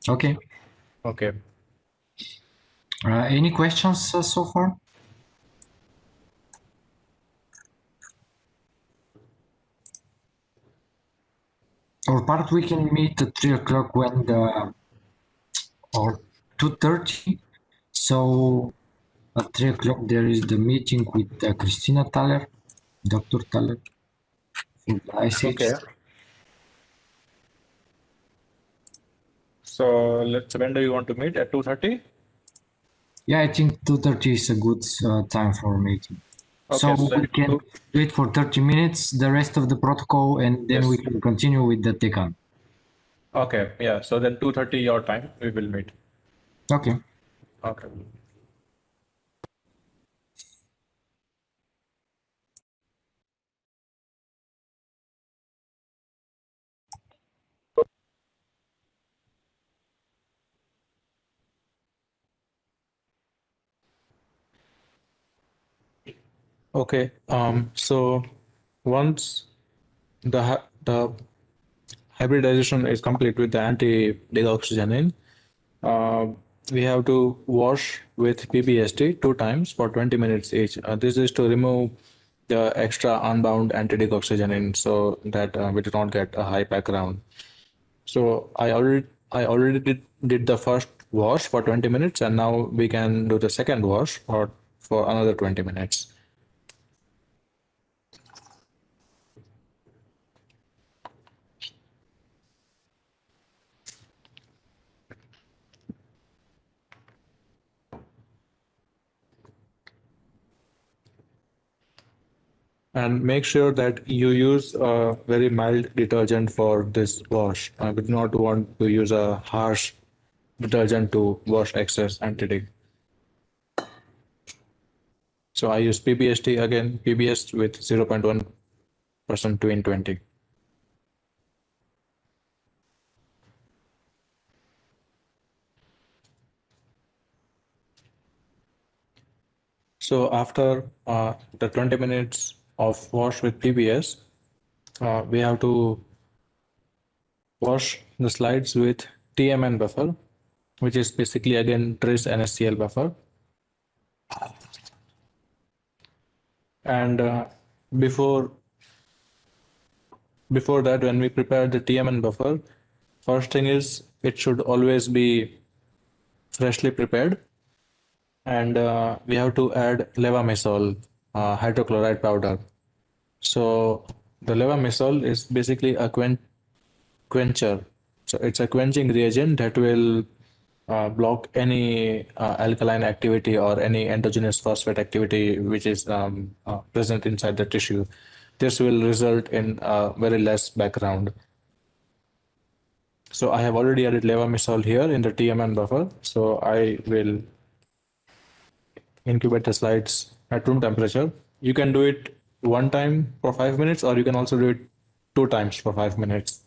Okay. Okay. Any questions so far? Or part we can meet at 3 o'clock when the or 2:30. So at 3 o'clock there is the meeting with Christina Thaler, Dr. Thaler. Okay. So when do you want to meet? At 2:30? Yeah, I think 2:30 is a good time for meeting. So Okay, so we let's can do. do it for 30 minutes, the rest of the protocol, and then we Yes. can continue with the take-on. Okay, yeah. So then 2:30 your time, we will meet. Okay. Okay. Okay. So once the hybridization is complete with the anti-deoxygenin, uh, we have to wash with Pbsd 2 times for 20 minutes each. This is to remove the extra unbound anti-deoxygenin so that we do not get a high background. So I already did the first wash for 20 minutes, and now we can do the second wash for another 20 minutes. And make sure that you use a very mild detergent for this wash. We do not want to use a harsh detergent to wash excess anti. So I use PBST again, PBS with 0.1% to in 20. So after the 20 minutes of wash with PBS, we have to wash the slides with TMN buffer, which is basically again Tris NSCL buffer. And before before that, when we prepare the TMN buffer, first thing is it should always be freshly prepared, and we have to add levamisole hydrochloride powder. So the levamisole is basically a quencher. So it's a quenching reagent that will block any alkaline activity or any endogenous phosphate activity which is present inside the tissue. This will result in very less background. So I have already added levamisole here in the TMN buffer. So I will incubate the slides at room temperature. You can do it 1 time for 5 minutes, or you can also do it 2 times for 5 minutes.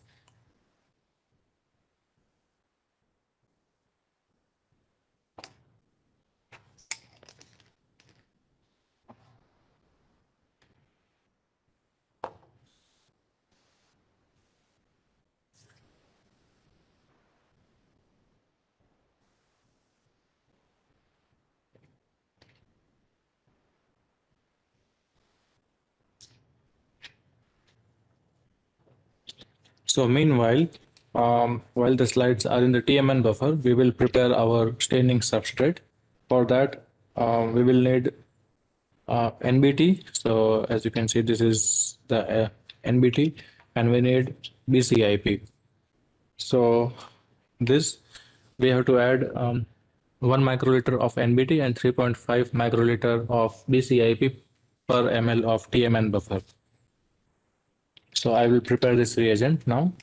So meanwhile, while the slides are in the TMN buffer, we will prepare our staining substrate. For that, we will need NBT. So as you can see, this is the NBT, and we need BCIP. So this we have to add 1 microliter of NBT and 3.5 microliter of BCIP per ml of TMN buffer. So I will prepare this reagent now.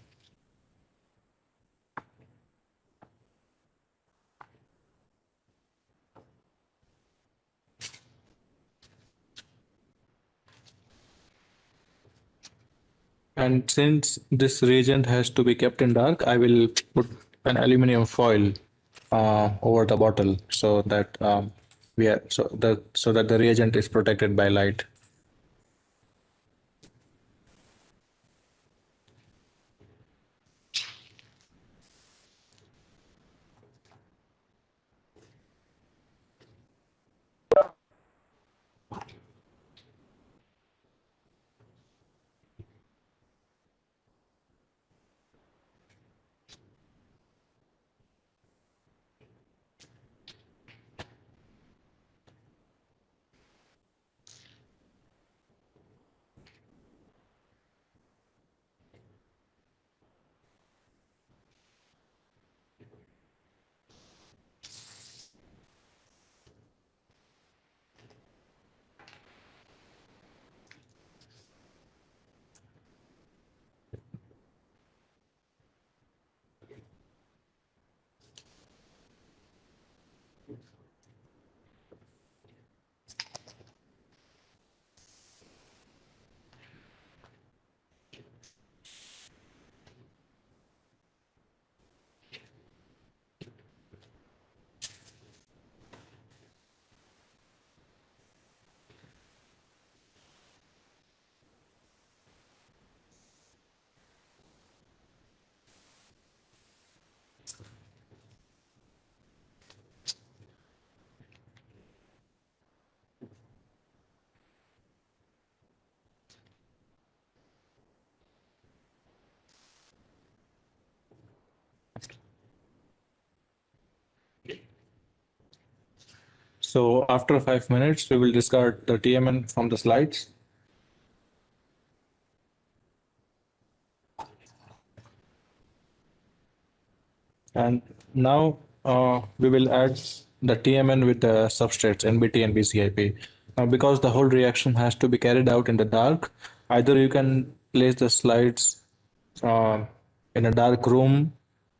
And since this reagent has to be kept in dark, I will put an aluminum foil over the bottle so that so that the reagent is protected by light. So after 5 minutes, we will discard the TMN from the slides. And now we will add the TMN with the substrates NBT and BCIP. Now, because the whole reaction has to be carried out in the dark, either you can place the slides in a dark room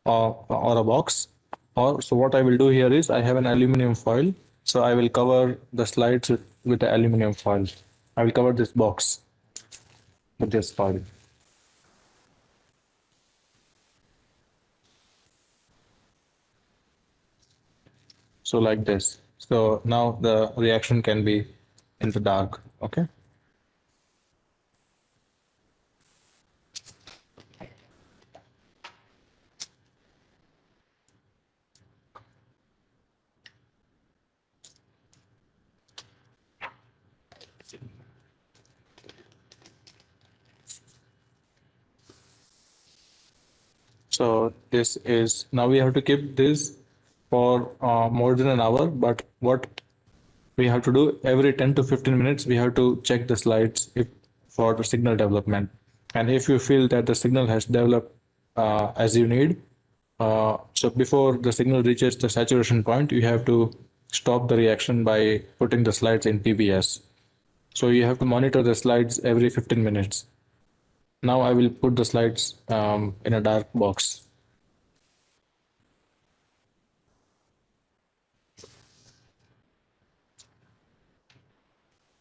or a box. Or so what I will do here is I have an aluminum foil. So I will cover the slides with the aluminum foil. I will cover this box with this foil. So like this. So now the reaction can be in the dark, okay? So this is, now we have to keep this for more than an hour, but what we have to do every 10 to 15 minutes, we have to check the slides for the signal development. And if you feel that the signal has developed as you need, so before the signal reaches the saturation point, you have to stop the reaction by putting the slides in PBS. So you have to monitor the slides every 15 minutes. Now I will put the slides in a dark box.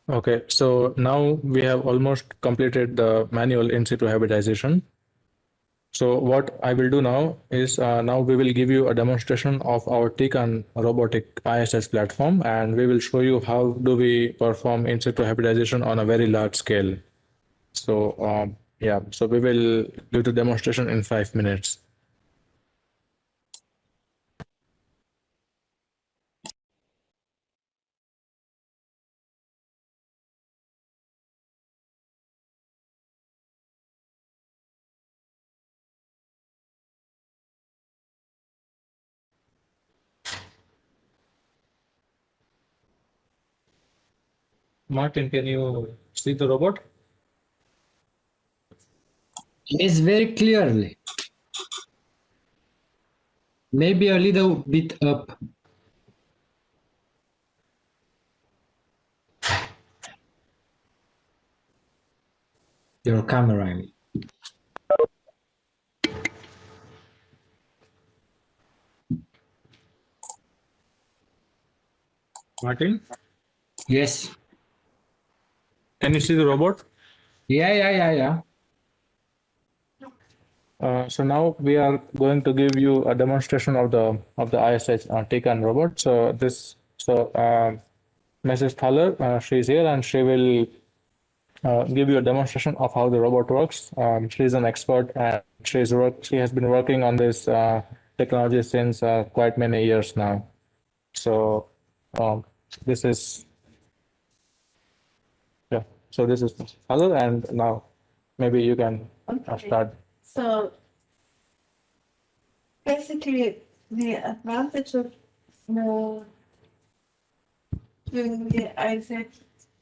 Okay, so now we have almost completed the manual in situ hybridization. So what I will do now is now we will give you a demonstration of our Tikan robotic ISS platform, and we will show you how do we perform in situ hybridization on a very large scale. So yeah, so we will do the demonstration in 5 minutes. Martin, can you see the robot? Yes, very clearly. Maybe a little bit up. Your camera, I mean. Martin, Yes. can you see the robot? Yeah. So now we are going to give you a demonstration of the ISH Tikan robot. So Mrs. Thaler, she's here and she will give you a demonstration of how the robot works. She's an expert and she has been working on this technology since quite many years now. So this is Mrs. Thaler, and now maybe you can start. So basically, the advantage of doing the ISEC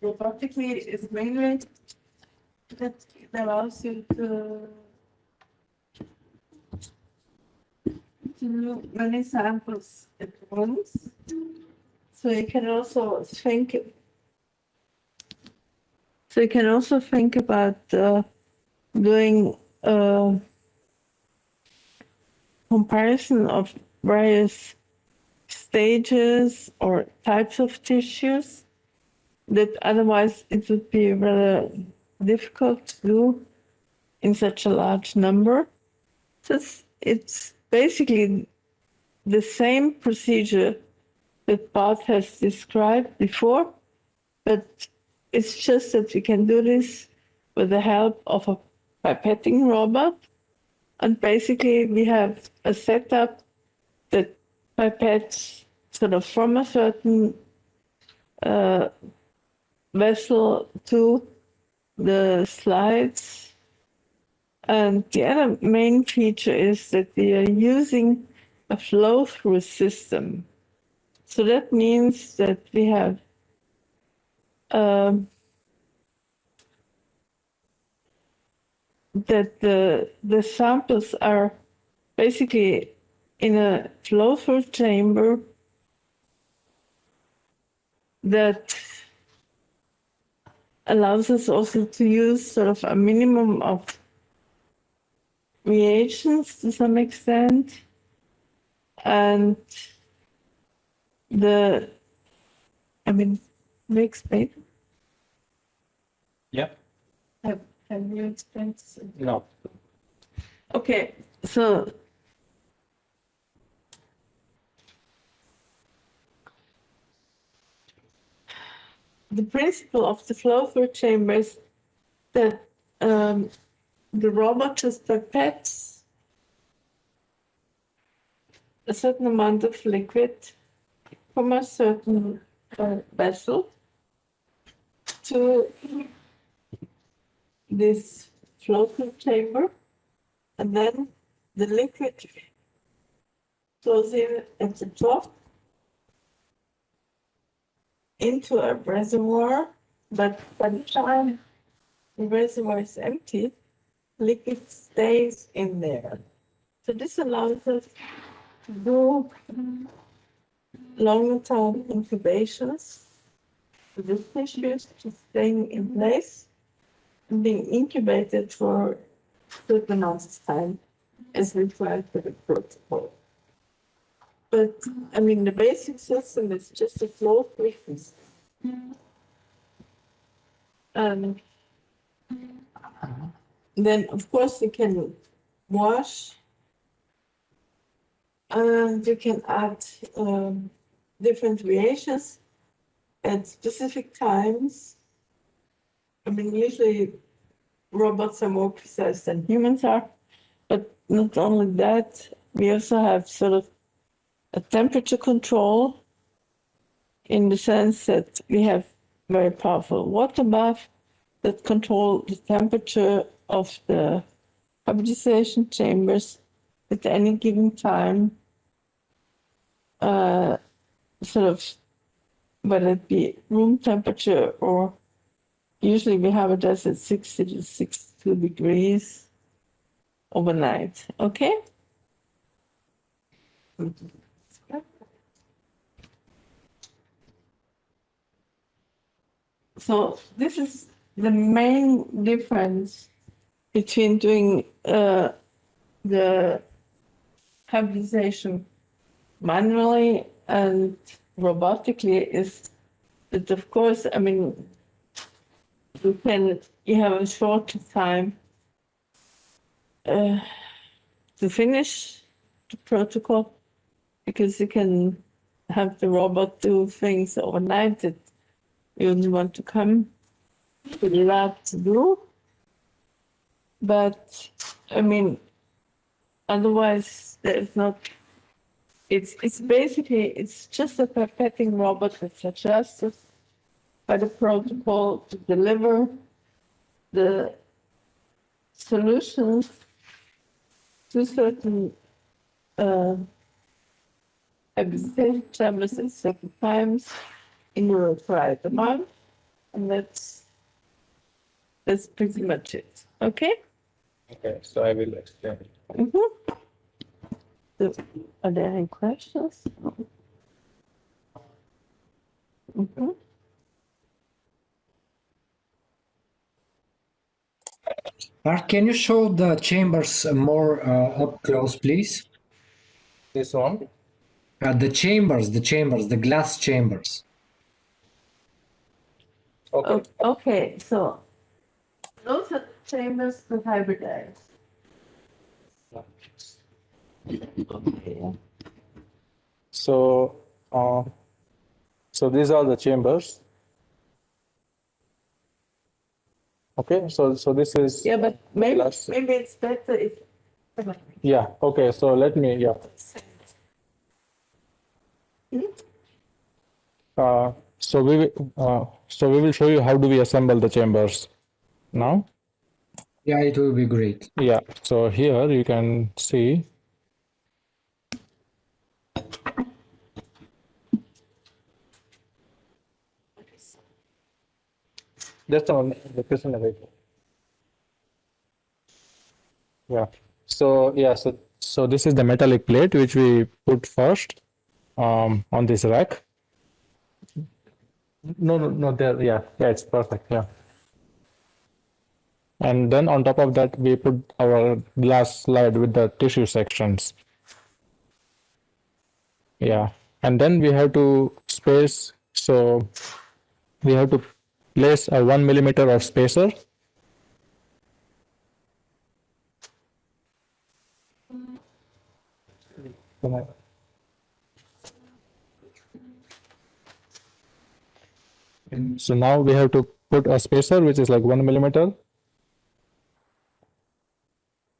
robotically is mainly that it allows you to do many samples at once. So you can also think. So you can also think about doing a comparison of various stages or types of tissues that otherwise it would be rather difficult to do in such a large number. So it's basically the same procedure that Bart has described before, but it's just that we can do this with the help of a pipetting robot. And basically we have a setup that pipettes sort of from a certain vessel to the slides. And the other main feature is that we are using a flow-through system. So that means that we have that the samples are basically in a flow-through chamber that allows us also to use sort of a minimum of reagents to some extent. And we explain? Yeah. Have you explained this? No. Okay, so the principle of the flow-through chamber is that the robot just pipettes a certain amount of liquid from a certain vessel to this flow-through chamber, and then the liquid flows in at the top into a reservoir, but by the time the reservoir is empty, liquid stays in there. So this allows us to do longer time incubations for the tissues to staying in place and being incubated for certain amounts of time as required for the protocol. But I mean, the basic system is just a flow frequency. And then, of course, you can wash and you can add different reactions at specific times. I mean, usually robots are more precise than humans are, but not only that, we also have sort of a temperature control in the sense that we have very powerful water bath that control the temperature of the hybridization chambers at any given time, sort of whether it be room temperature or usually we have it as at 60 to 62 degrees overnight, okay? So this is the main difference between doing the hybridization manually and robotically is that, of course, I mean, you have a shorter time to finish the protocol because you can have the robot do things overnight that you only want to come to the lab to do. But I mean, otherwise there's not. It's basically it's just a pipetting robot that's adjusted by the protocol to deliver the solutions to certain hybridization chambers at certain times in the required amount, and that's pretty much it. Okay. Okay, so I will explain. So, are there any questions? Mark, can you show the chambers more up close, please? This one? The chambers, the glass chambers. Okay. Okay, so those are the chambers to hybridize. Okay. So, so these are the chambers. Okay, so this is Yeah, but maybe glass. maybe it's better if. Yeah. Okay, so let me so we will show you how do we assemble the chambers now. Yeah, it will be great. Yeah. So here you can see. Just on the question of it. Yeah. So this is the metallic plate which we put first on this rack. No. There. Yeah. It's perfect. Yeah. And then on top of that, we put our glass slide with the tissue sections. Yeah. And then we have to space. So we have to place a 1 millimeter of spacer. So now we have to put a spacer which is like 1 millimeter.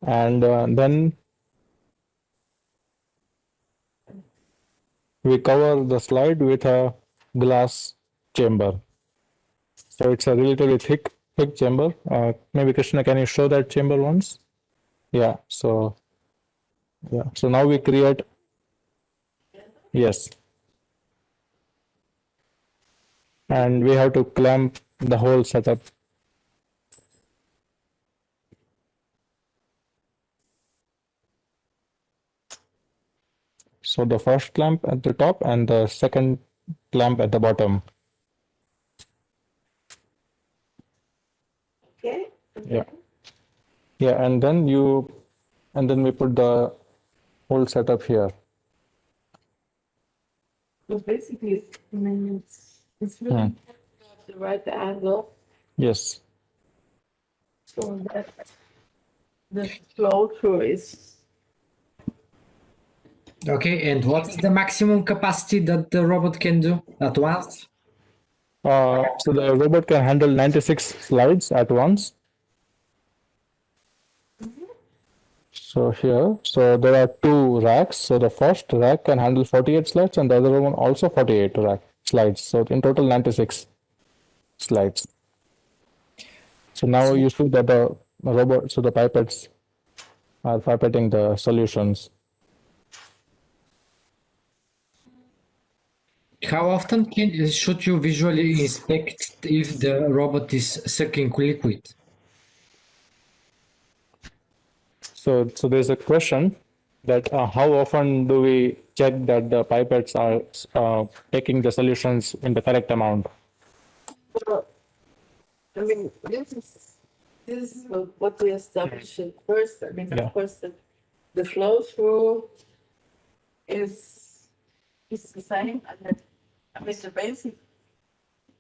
And then we cover the slide with a glass chamber. So it's a relatively thick chamber. Maybe Krishna, can you show that chamber once? Yeah. So now we create. Yes. And we have to clamp the whole setup. So the first clamp at the top and the second clamp at the bottom. Okay. Yeah, and then we put the whole setup here. So basically, it's really the right angle Yes. so that the flow through is. Okay, and what is the maximum capacity that the robot can do at once? So the robot can handle 96 slides at once. So there are two racks. So the first rack can handle 48 slides and the other one also 48 slides. So in total 96 slides. So now you see that the robot, so the pipettes are pipetting the solutions. How often should you visually inspect if the robot is sucking liquid? So there's a question that how often do we check that the pipettes are taking the solutions in the correct amount? I mean, this is what we established at first. I mean, Yeah. of course, the flow through is the same, and then, I mean, the basic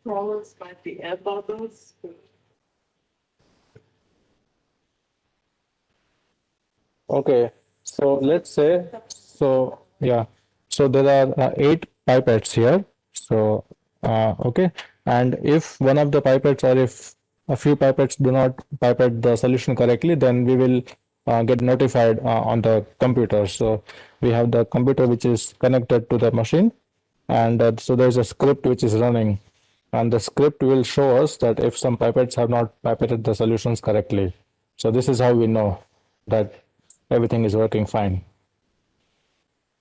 problems might be air bubbles. Okay, so let's say, so there are 8 pipettes here. So, okay, and if one of the pipettes or if a few pipettes do not pipette the solution correctly, then we will get notified on the computer. So we have the computer which is connected to the machine, and so there's a script which is running, and the script will show us that if some pipettes have not pipetted the solutions correctly. So this is how we know that everything is working fine.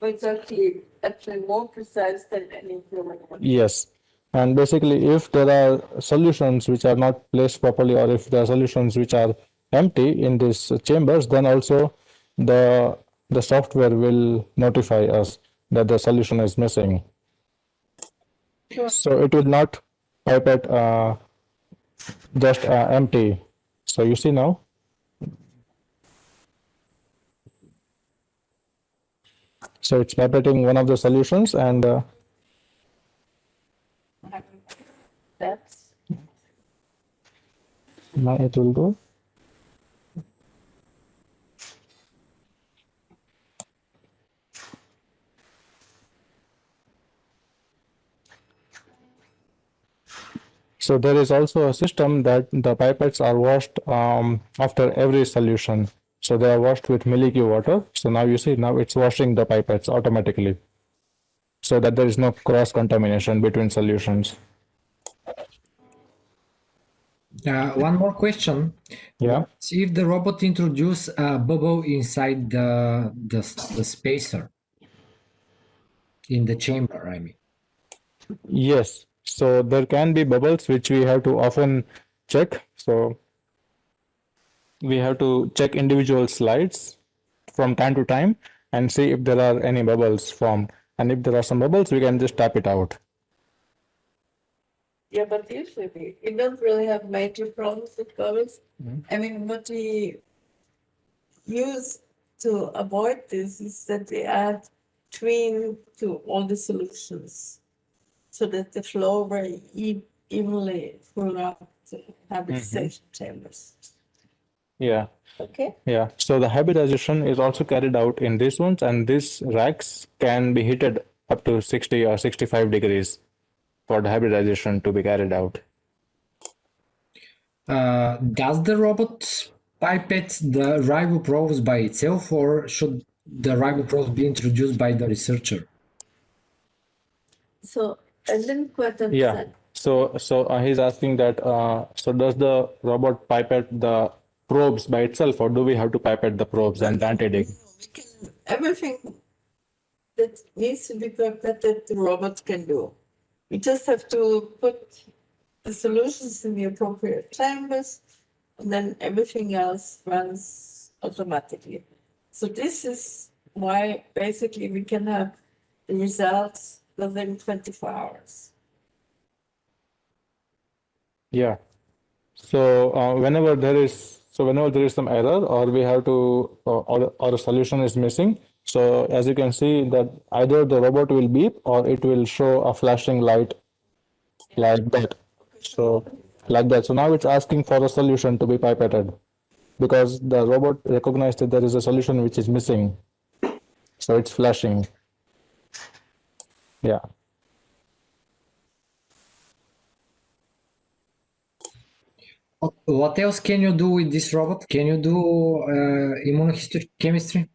It's actually more precise than any human one. Yes. And basically, if there are solutions which are not placed properly, or if there are solutions which are empty in these chambers, then also the software will notify us that the solution is missing. So it will not pipette just empty. So you see now. So it's pipetting one of the solutions, and That's now it will go. So there is also a system that the pipettes are washed after every solution. So they are washed with milky water. So now you see, now it's washing the pipettes automatically, so that there is no cross contamination between solutions. One more question. Yeah. If the robot introduce a bubble inside the spacer in the chamber, I mean. Yes. So there can be bubbles which we have to often check. So we have to check individual slides from time to time and see if there are any bubbles formed. And if there are some bubbles, we can just tap it out. Yeah, but usually we don't really have major problems with bubbles. I mean, what we use to avoid this is that we add tween to all the solutions so that the flow very evenly throughout the hybridization chambers. Yeah. Okay? Yeah, so the hybridization is also carried out in these ones, and these racks can be heated up to 60 or 65 degrees for the hybridization to be carried out. Does the robot pipette the ribopros by itself, or should the ribopros be introduced by the researcher? So I didn't quite understand. Yeah, so he's asking that, so does the robot pipette the probes by itself, or do we have to pipette the probes and anti-dig? We can, everything that needs to be pipetted, the robot can do. We just have to put the solutions in the appropriate chambers, and then everything else runs automatically. So this is why basically we can have the results within 24 hours. Yeah. So whenever there is some error, or we have to or a solution is missing, so as you can see that either the robot will beep or it will show a flashing light like that. So like that. So now it's asking for a solution to be pipetted because the robot recognized that there is a solution which is missing. So it's flashing. Yeah. What else can you do with this robot? Can you do immunohistochemistry?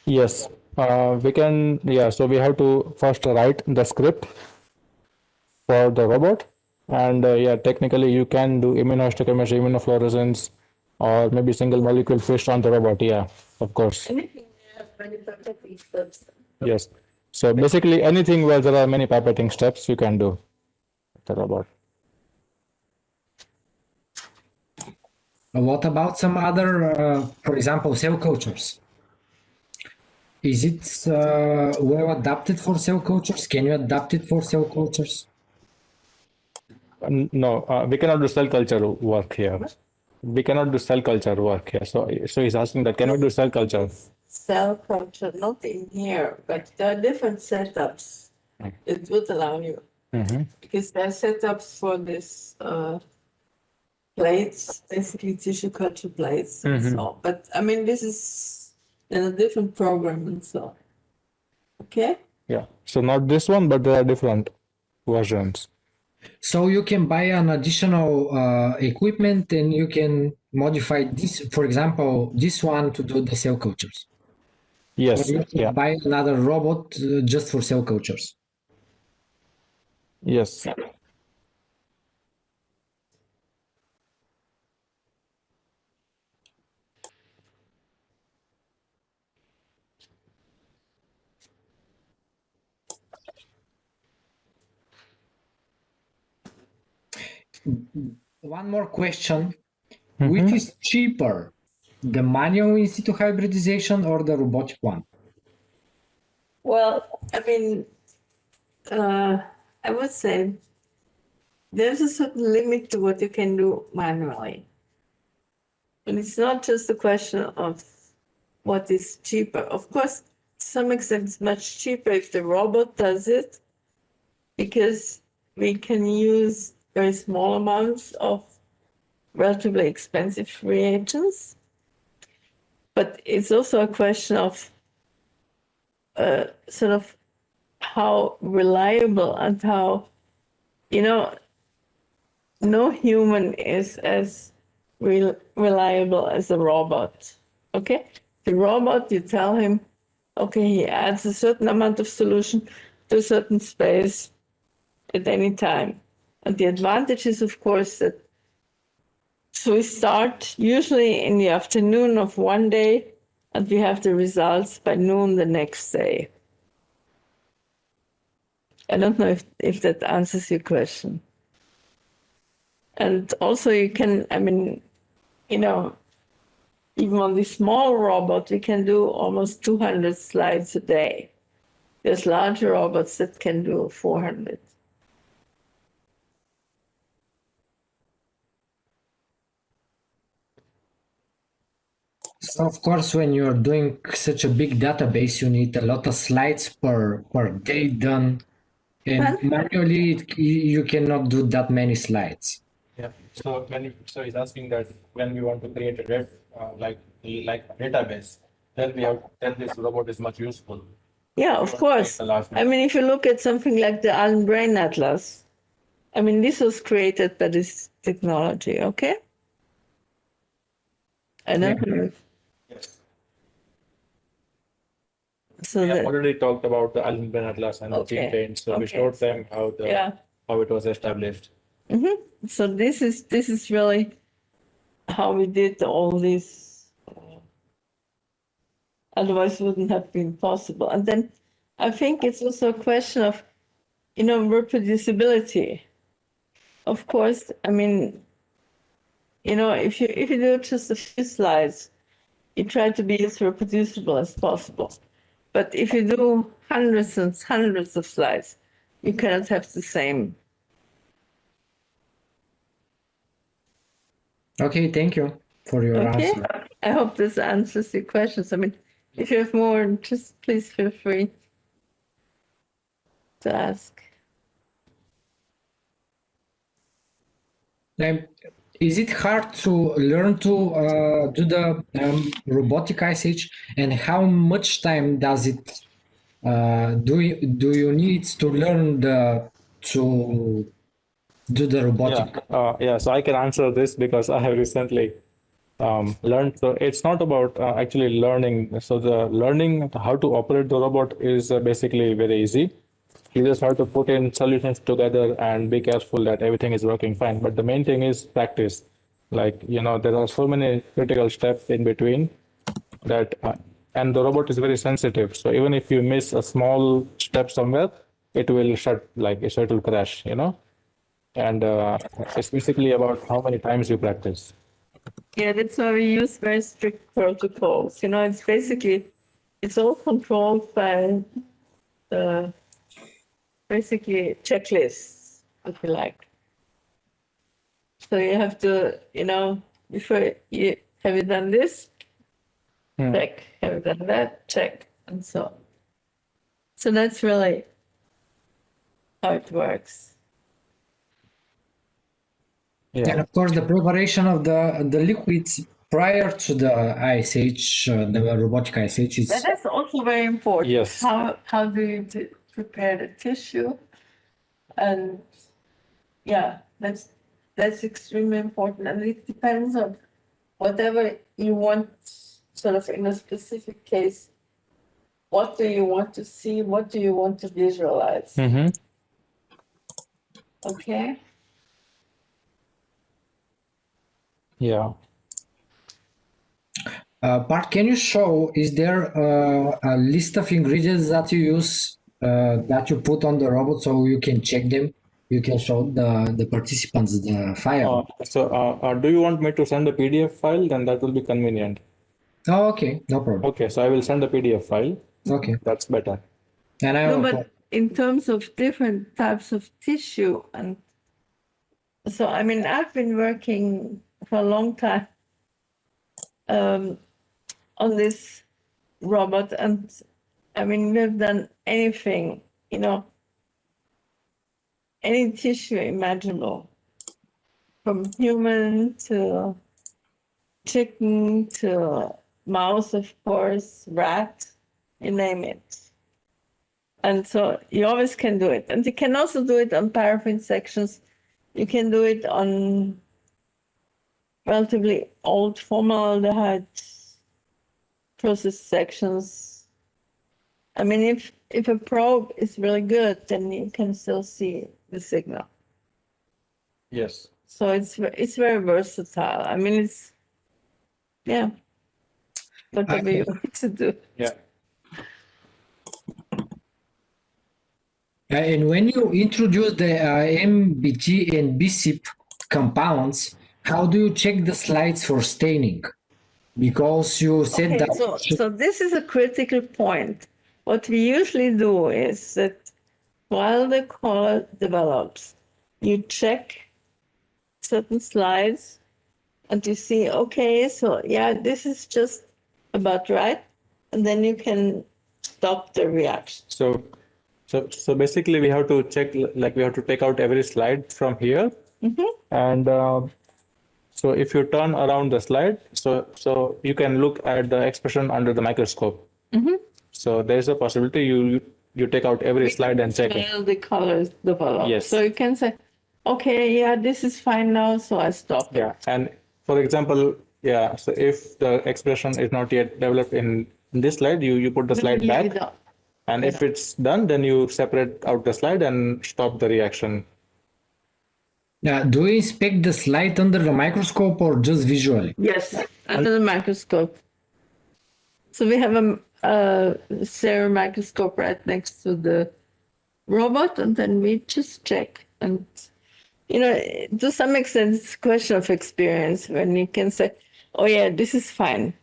Yes, we can. Yeah, so we have to first write the script for the robot, and yeah, technically you can do immunohistochemistry, immunofluorescence, or maybe single molecule fish on the robot. Yeah, of course. Anything that has many pipetting steps. Yes. So basically, anything where there are many pipetting steps, you can do with the robot. What about some other, for example, cell cultures? Is it well adapted for cell cultures? Can you adapt it for cell cultures? No, we cannot do cell culture work here. We cannot do cell culture work here. So he's asking that can we do cell culture? Cell culture, not in here, but there are different setups. It would allow you. Because there are setups for this plates, basically tissue culture plates and so on. But I mean, this is in a different program and so on. Okay? Yeah. So not this one, but there are different versions. So you can buy an additional equipment and you can modify this, for example, this one to do the cell cultures. Yes. Or you can buy another robot just for cell cultures. Yes. One more question. Which is cheaper, the manual in situ hybridization or the robotic one? Well, I mean, I would say there's a certain limit to what you can do manually. And it's not just a question of what is cheaper. Of course, to some extent, it's much cheaper if the robot does it, because we can use very small amounts of relatively expensive reagents. But it's also a question of sort of how reliable and how, you know, no human is as reliable as a robot. Okay? The robot, you tell him, okay, he adds a certain amount of solution to a certain space at any time. And the advantage is, of course, that so we start usually in the afternoon of one day, and we have the results by noon the next day. I don't know if that answers your question. And also you can, I mean, you know, even on this small robot, you can do almost 200 slides a day. There's larger robots that can do 400. So of course, when you're doing such a big database, you need a lot of slides per day done. And manually, you cannot do that many slides. Yeah. So so he's asking that when we want to create a like a database, then this robot is much useful. Yeah, of course. I mean, if you look at something like the Allen Brain Atlas, I mean, this was created by this technology, okay? I don't know. Yes. So We have that, already talked about the Allen Brain Atlas and the Okay, chain, so we okay. showed them yeah. how it was established. So this is really how we did all this. Otherwise, it wouldn't have been possible. And then I think it's also a question of, you know, reproducibility. Of course, I mean, you know, if you do just a few slides, you try to be as reproducible as possible. But if you do hundreds and hundreds of slides, you cannot have the same. Okay, thank you for your Okay, answer. I hope this answers your questions. I mean, if you have more, just please feel free to ask. Is it hard to learn to do the robotic ISH, and how much time does it do you need to learn to do the robotic? Yeah. So I can answer this because I have recently learned. So it's not about actually learning. So the learning how to operate the robot is basically very easy. You just have to put in solutions together and be careful that everything is working fine. But the main thing is practice. Like, you know, there are so many critical steps in between that, and the robot is very sensitive. So even if you miss a small step somewhere, it will shut, like, so it will crash, you know? And it's basically about how many times you practice. Yeah, that's why we use very strict protocols. You know, it's basically, it's all controlled by basically checklists, if you like. So you have to, you know, before you have you done this, check. Have you done that? Check, and so on. So that's really how it works. And Yeah. of course, the preparation of the liquids prior to the ISH, the robotic ISH is That's also very important. Yes. How do you prepare the tissue? And yeah, that's extremely important. And it depends on whatever you want, sort of in a specific case. What do you want to see? What do you want to visualize? Mm-hmm. Okay. Yeah. Bart, can you show, is there a list of ingredients that you use, that you put on the robot so you can check them? You can show the participants the file. Do you want me to send a PDF file? Then that will be convenient. Oh, okay, no problem. Okay, so I will send a PDF file. Okay. That's better. And I No, will, but in terms of different types of tissue, and so I mean, I've been working for a long time on this robot, and I mean, we've done anything, you know, any tissue imaginable, from human to chicken to mouse, of course, rat, you name it. And so you always can do it. And you can also do it on paraffin sections. You can do it on relatively old formaldehyde process sections. I mean, if a probe is really good, then you can still see the signal. Yes. So it's very versatile. I mean, it's, yeah, whatever you want to do. Yeah. And when you introduce the MBT and BCP compounds, how do you check the slides for staining? Because you said Okay, that. so this is a critical point. What we usually do is that while the color develops, you check certain slides and you see, okay, so yeah, this is just about right. And then you can stop the reaction. So basically we have to check, like we have to take out every slide from here. And so if you turn around the slide, so you can look at the expression under the microscope. So there's a possibility you take out every slide and check it. While the colors develop. Yes. So you can say, okay, yeah, this is fine now, so I stop it. Yeah, and for example, yeah, so if the expression is not yet developed in this slide, you put the slide Yeah, back. And if it's done, then you separate out the slide and stop the reaction. Do you inspect the slide under the microscope or just visually? Yes, under the microscope. So we have a Sarah microscope right next to the robot, and then we just check. And, you know, to some extent, it's a question of experience when you can say, oh, yeah, this is fine.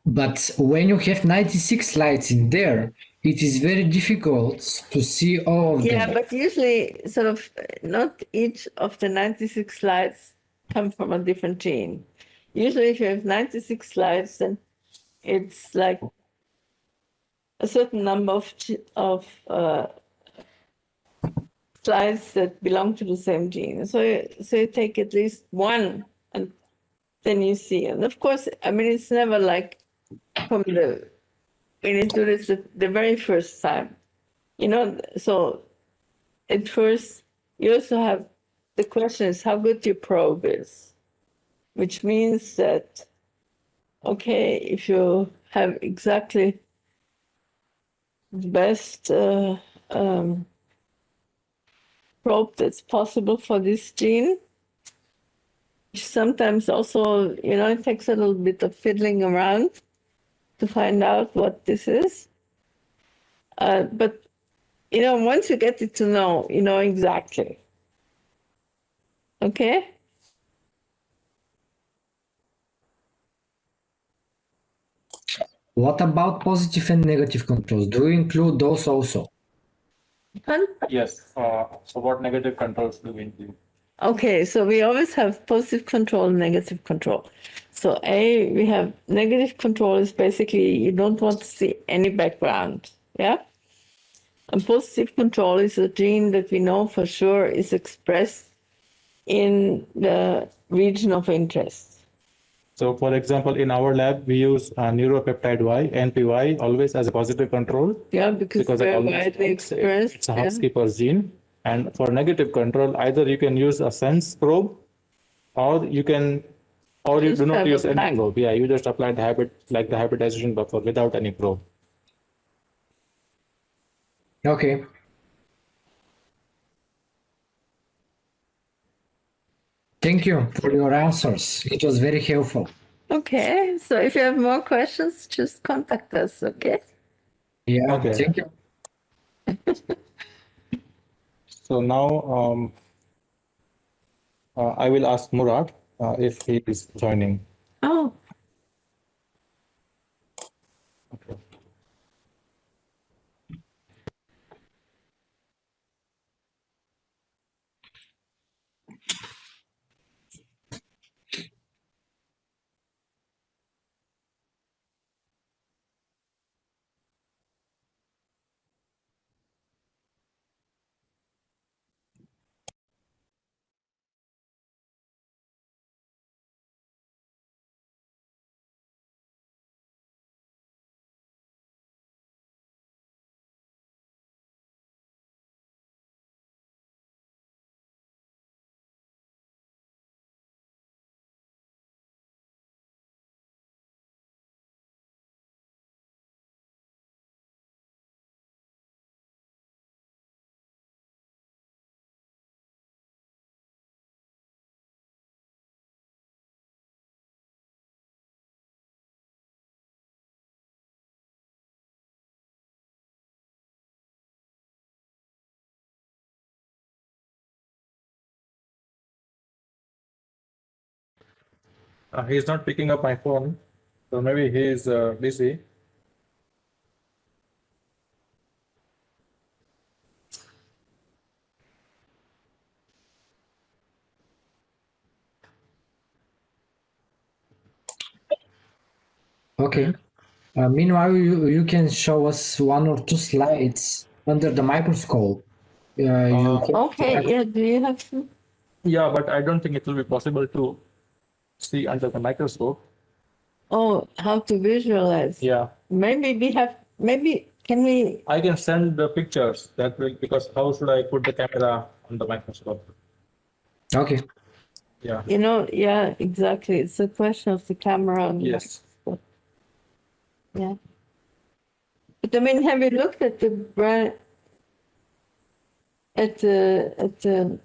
But when you have 96 slides in there, it is very difficult to see all of Yeah, them. but usually, sort of, not each of the 96 slides come from a different gene. Usually, if you have 96 slides, then it's like a certain number of slides that belong to the same gene. So you take at least one, and then you see. And of course, I mean, it's never like from the when you do this the very first time, you know. So at first, you also have the question is how good your probe is, which means that okay, if you have exactly the best probe that's possible for this gene. Sometimes also, you know, it takes a little bit of fiddling around to find out what this is. But, you know, once you get it to know, you know exactly. Okay? What about positive and negative controls? Do you include those also? Yes. So what negative controls do we include? Okay, so we always have positive control, negative control. So we have negative control is basically you don't want to see any background, yeah? And positive control is a gene that we know for sure is expressed in the region of interest. So for example, in our lab, we use neuropeptide Y, NPY, always as a positive control. Yeah, because it they're always widely expressed. It's a housekeeper gene. And for negative control, either you can use a sense probe, or you can, or you Just do not have use a any blank. probe. Yeah, you just apply the the hybridization buffer without any probe. Okay. Thank you for your answers. It was very helpful. Okay, so if you have more questions, just contact us, okay? Yeah, Okay. thank you. So now I will ask Murad if he is joining. Oh, Okay. He's not picking up my phone, so maybe he's busy. Okay. Meanwhile, you can show us one or two slides under the microscope. Okay, yeah, do you have some? Yeah, but I don't think it will be possible to see under the microscope. Oh, how to visualize. Yeah, Maybe can we, I can send the pictures. That will, because how should I put the camera on the microscope? Okay. Yeah. yeah, exactly. It's a question of the camera. And Yes. yeah. But I mean, have you looked at the brain, at the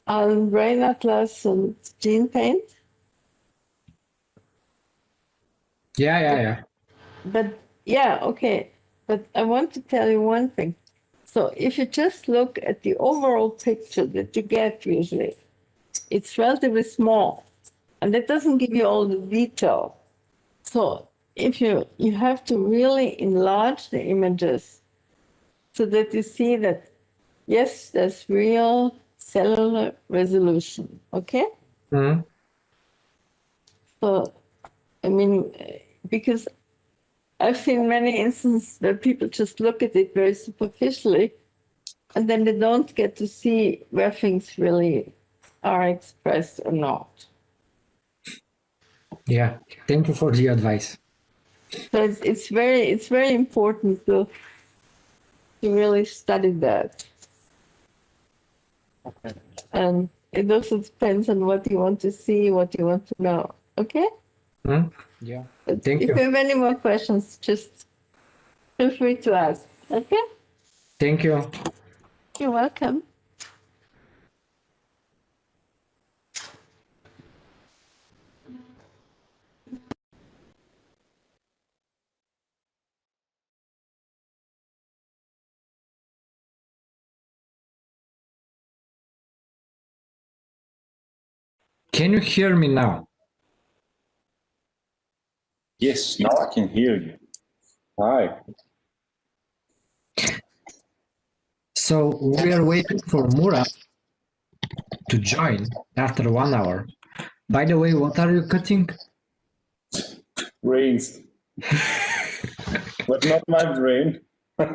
brain atlas and gene paint? Yeah. But yeah, okay. But I want to tell you one thing. So if you just look at the overall picture that you get usually, it's relatively small, and that doesn't give you all the detail. So if you have to really enlarge the images so that you see that yes, there's real cellular resolution. Okay. Mhm. So I mean, because I've seen many instances where people just look at it very superficially, and then they don't get to see where things really are expressed or not. Yeah. Thank you for the advice. So it's very important to really study that. Okay. And it also depends on what you want to see, what you want to know. Okay? Mhm. Yeah. But Thank if you. you have any more questions, just feel free to ask. Okay? Thank you. You're welcome. Can you hear me now? Yes, now I can hear you. Hi. So we are waiting for Murat to join after 1 hour. By the way, what are you cutting? Brains. But not my brain.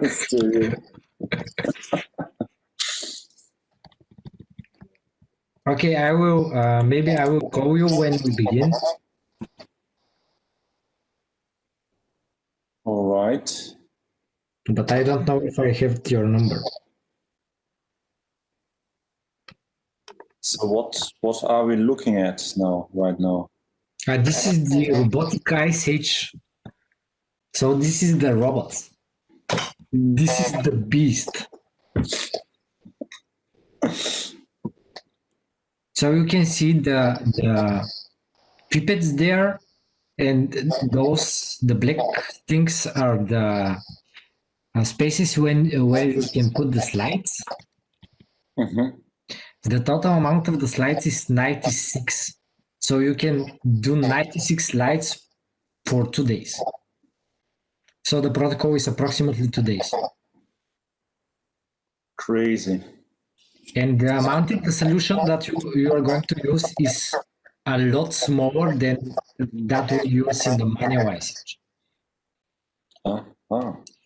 Still. Okay, I will. Maybe I will call you when we begin. All right. But I don't know if I have your number. So what are we looking at now, right now? This is the robotic Ice Age. So this is the robots. This is the beast. So you can see the pipettes there, and the black things are the spaces where you can put the slides. Mm-hmm. The total amount of the slides is 96. So you can do 96 slides for 2 days. So the protocol is approximately 2 days. Crazy. And the amount of the solution that you are going to use is a lot smaller than that we use in the manual ICH.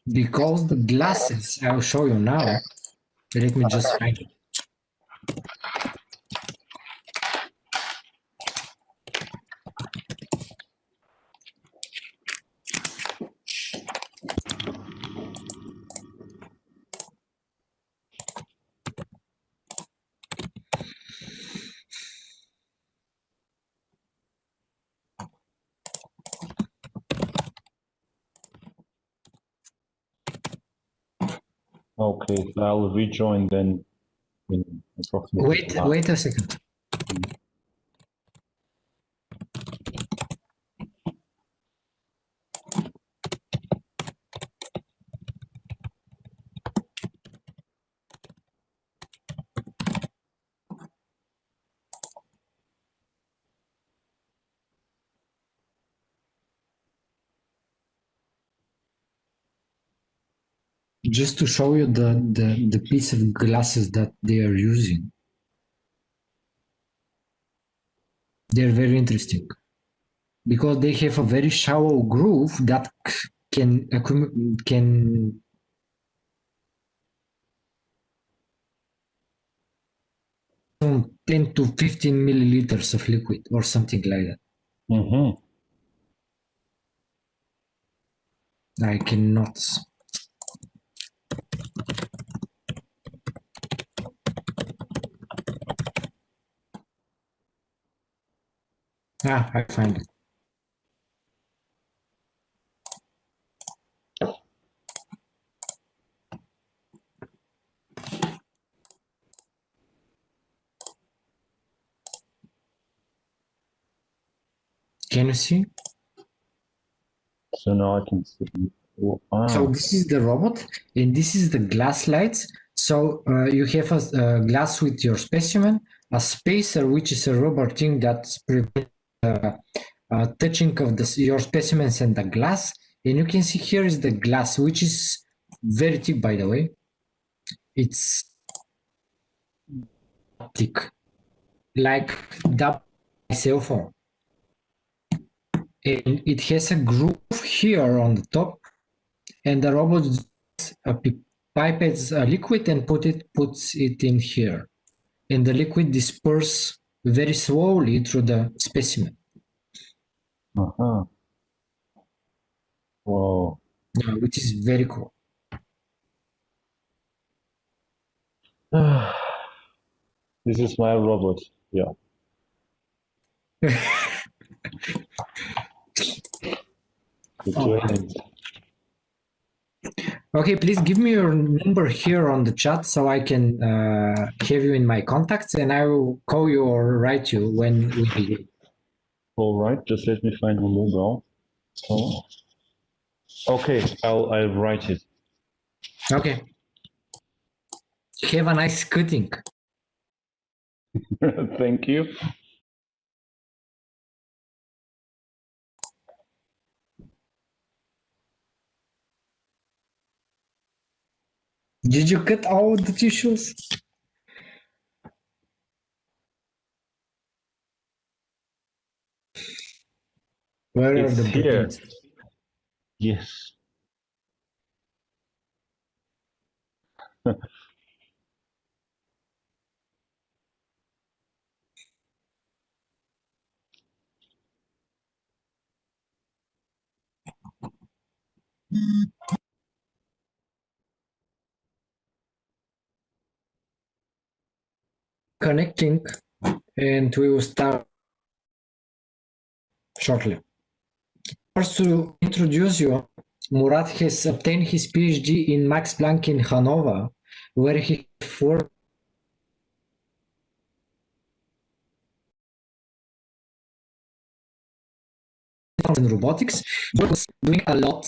Because the glasses I'll show you now, let me just find it. Okay, I'll rejoin then in approximately. Wait a second. just to show you the piece of glasses that they are using. They're very interesting because they have a very shallow groove that can 10 to 15 milliliters of liquid or something like that. Mm-hmm. I cannot. Ah, I find it. Can you see? So now I can see. Oh, So this is the robot, and this is the glass lights. So you have a glass with your specimen, a spacer, which is a rubber thing that prevents touching of your specimens and the glass. And you can see here is the glass, which is very thick, by the way. It's thick, like that cell phone. And it has a groove here on the top, and the robot pipettes a liquid and puts it in here, and the liquid disperses very slowly through the specimen. uh-huh. Wow. Which is very cool. This is my robot. Yeah. Okay, please give me your number here on the chat so I can have you in my contacts, and I will call you or write you when we begin. All right, just let me find the mobile. Oh. Okay, I'll write it. Okay. Have a nice cutting. Thank you. Did you cut all the tissues? Where It's are the here. buttons? Yes. Connecting, and we will start shortly. First, to introduce you, Murat has obtained his PhD in Max Planck in Hanover, where he worked in robotics, but was doing a lot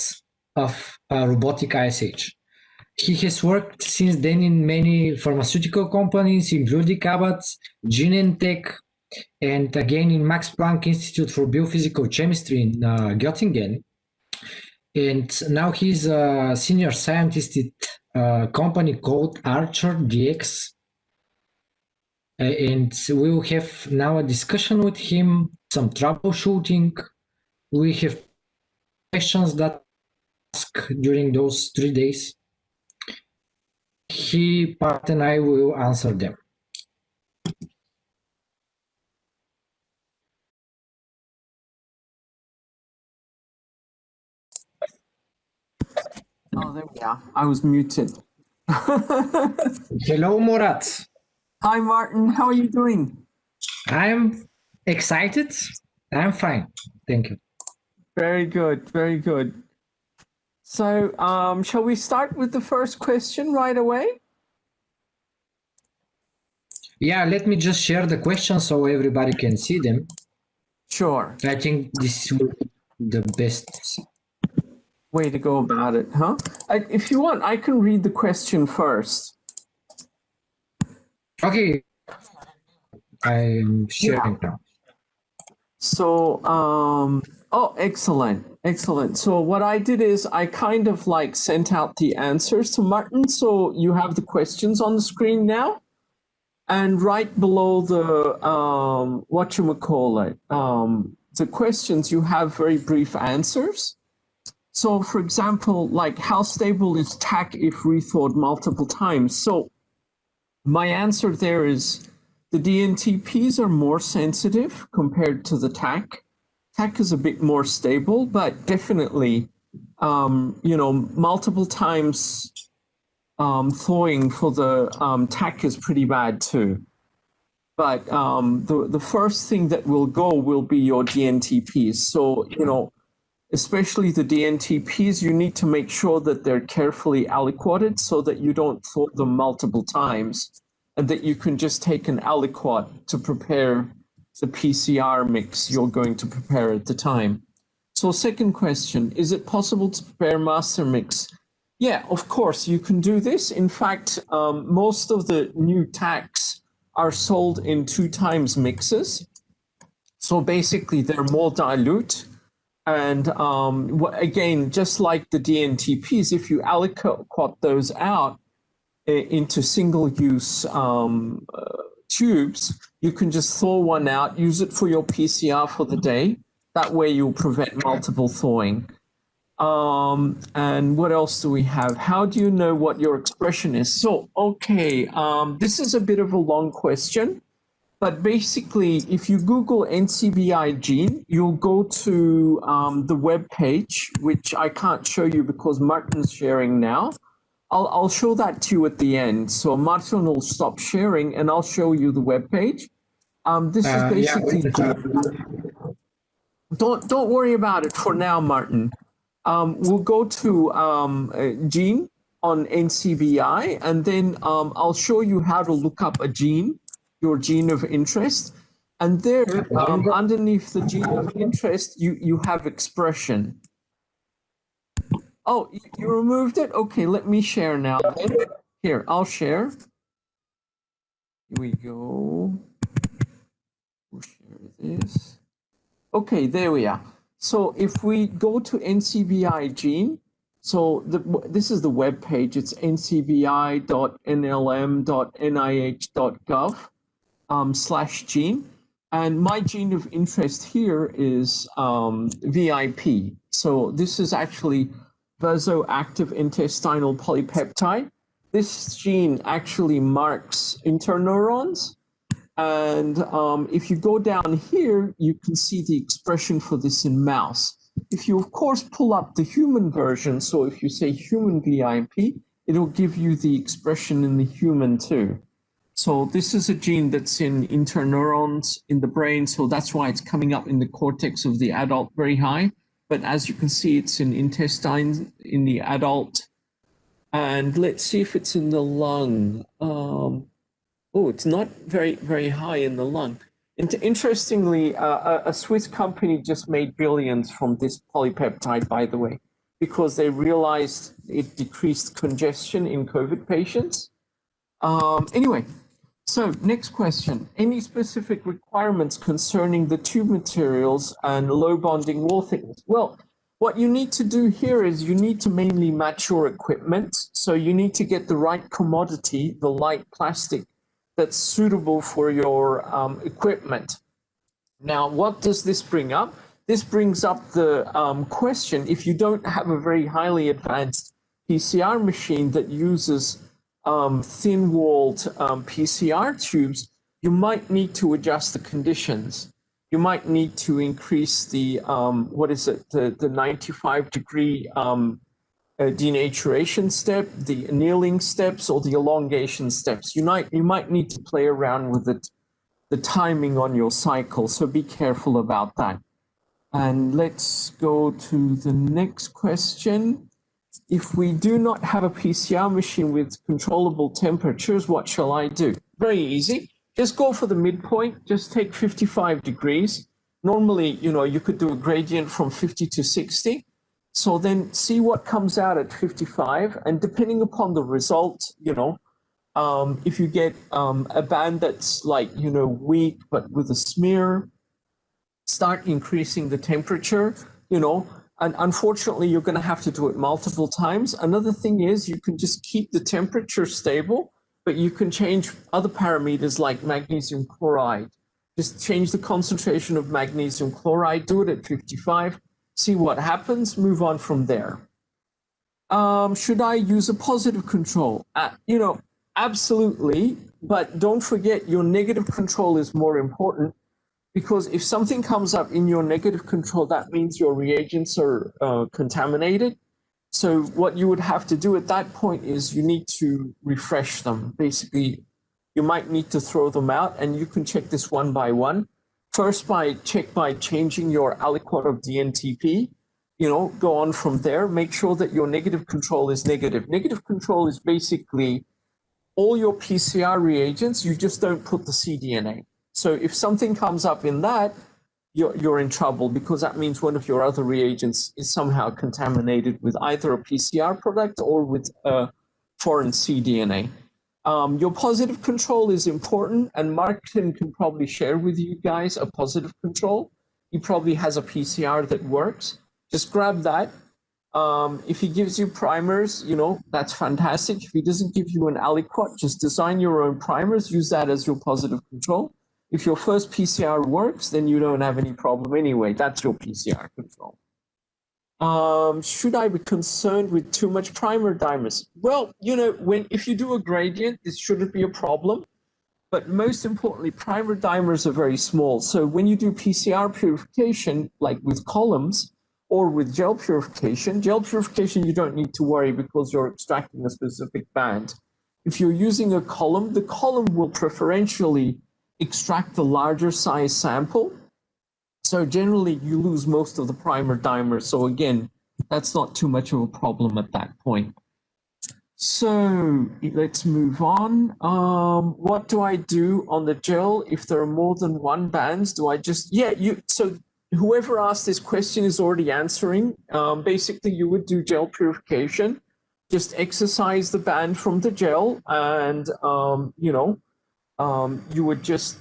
of robotic ISH. He has worked since then in many pharmaceutical companies, including Abbott, Genentech, and again in Max Planck Institute for Biophysical Chemistry in Göttingen. And now he's a senior scientist at a company called Archer DX. And we will have now a discussion with him, some troubleshooting. We have questions that ask during those 3 days. He, Pat, and I will answer them. Oh, there we are. I was muted. Hello, Murat. Hi, Martin. How are you doing? I'm excited. I'm fine. Thank you. Very good. Very good. So, shall we start with the first question right away? Yeah, let me just share the questions so everybody can see them. Sure. I think this will be the best. Way to go about it, huh? If you want, I can read the question first. Okay. I am sharing now. So, oh, excellent, excellent. So what I did is I kind of like sent out the answers to Martin. So you have the questions on the screen now, and right below the whatchamacallit, the questions, you have very brief answers. So for example, like how stable is TAC if rethawed multiple times? So my answer there is the DNTPs are more sensitive compared to the TAC. TAC is a bit more stable, but definitely, you know, multiple times thawing for the TAC is pretty bad too. But the first thing that will go will be your DNTPs. So, you know, especially the DNTPs, you need to make sure that they're carefully aliquoted so that you don't thaw them multiple times, and that you can just take an aliquot to prepare the PCR mix you're going to prepare at the time. So second question, is it possible to prepare master mix? Yeah, of course, you can do this. In fact, most of the new TACs are sold in 2 times mixes. So basically, they're more dilute. And again, just like the DNTPs, if you aliquot those out into single-use tubes, you can just thaw one out, use it for your PCR for the day. That way you'll prevent multiple thawing. And what else do we have? How do you know what your expression is? So, okay, this is a bit of a long question, but basically, if you Google NCBI gene, you'll go to the web page, which I can't show you because Martin's sharing now. I'll show that to you at the end. So Martin will stop sharing and I'll show you the web page. This is basically, don't worry about it for now, Martin. We'll go to gene on NCBI, and then I'll show you how to look up a gene, your gene of interest. And there, underneath the gene of interest, you have expression. Oh, you removed it? Okay, let me share now then. Here, I'll share. Here we go. We'll share this. Okay, there we are. So if we go to NCBI gene, so this is the web page. It's ncbi.nlm.nih.gov/gene. And my gene of interest here is VIP. So this is actually vasoactive intestinal polypeptide. This gene actually marks interneurons. And if you go down here, you can see the expression for this in mouse. If you, of course, pull up the human version, so if you say human VIP, it'll give you the expression in the human too. So this is a gene that's in interneurons in the brain, so that's why it's coming up in the cortex of the adult very high. But as you can see, it's in intestines in the adult. And let's see if it's in the lung. Oh, it's not very, very high in the lung. Interestingly, a Swiss company just made billions from this polypeptide, by the way, because they realized it decreased congestion in COVID patients. Anyway, so next question. Any specific requirements concerning the tube materials and low bonding wall thickness? Well, what you need to do here is you need to mainly match your equipment. So you need to get the right commodity, the light plastic, that's suitable for your equipment. Now, what does this bring up? This brings up the question, if you don't have a very highly advanced PCR machine that uses thin-walled PCR tubes, you might need to adjust the conditions. You might need to increase the, the 95-degree denaturation step, the annealing steps, or the elongation steps. You might need to play around with it, the timing on your cycle, so be careful about that. And let's go to the next question. If we do not have a PCR machine with controllable temperatures, what shall I do? Very easy. Just go for the midpoint. Just take 55 degrees. Normally, you could do a gradient from 50 to 60. So then see what comes out at 55, and depending upon the result, if you get a band that's like, weak, but with a smear, start increasing the temperature, you know, and unfortunately you're going to have to do it multiple times. Another thing is you can just keep the temperature stable, but you can change other parameters like magnesium chloride. Just change the concentration of magnesium chloride, do it at 55, see what happens, move on from there. Should I use a positive control? You know, absolutely, but don't forget your negative control is more important, because if something comes up in your negative control, that means your reagents are contaminated. So what you would have to do at that point is you need to refresh them. Basically, you might need to throw them out, and you can check this one by one. First, check by changing your aliquot of DNTP. You know, go on from there. Make sure that your negative control is negative. Negative control is basically all your PCR reagents, you just don't put the cDNA. So if something comes up in that, you're in trouble, because that means one of your other reagents is somehow contaminated with either a PCR product or with a foreign cDNA. Your positive control is important, and Martin can probably share with you guys a positive control. He probably has a PCR that works. Just grab that. If he gives you primers, you know, that's fantastic. If he doesn't give you an aliquot, just design your own primers, use that as your positive control. If your first PCR works, then you don't have any problem anyway. That's your PCR control. Should I be concerned with too much primer dimers? Well, you know, if you do a gradient, this shouldn't be a problem. But most importantly, primer dimers are very small. So when you do PCR purification, like with columns or with gel purification, you don't need to worry because you're extracting a specific band. If you're using a column, the column will preferentially extract the larger size sample. So generally you lose most of the primer dimers. So again, that's not too much of a problem at that point. So let's move on. What do I do on the gel if there are more than one bands? Do I just, so whoever asked this question is already answering. Basically you would do gel purification, just exercise the band from the gel, and you would just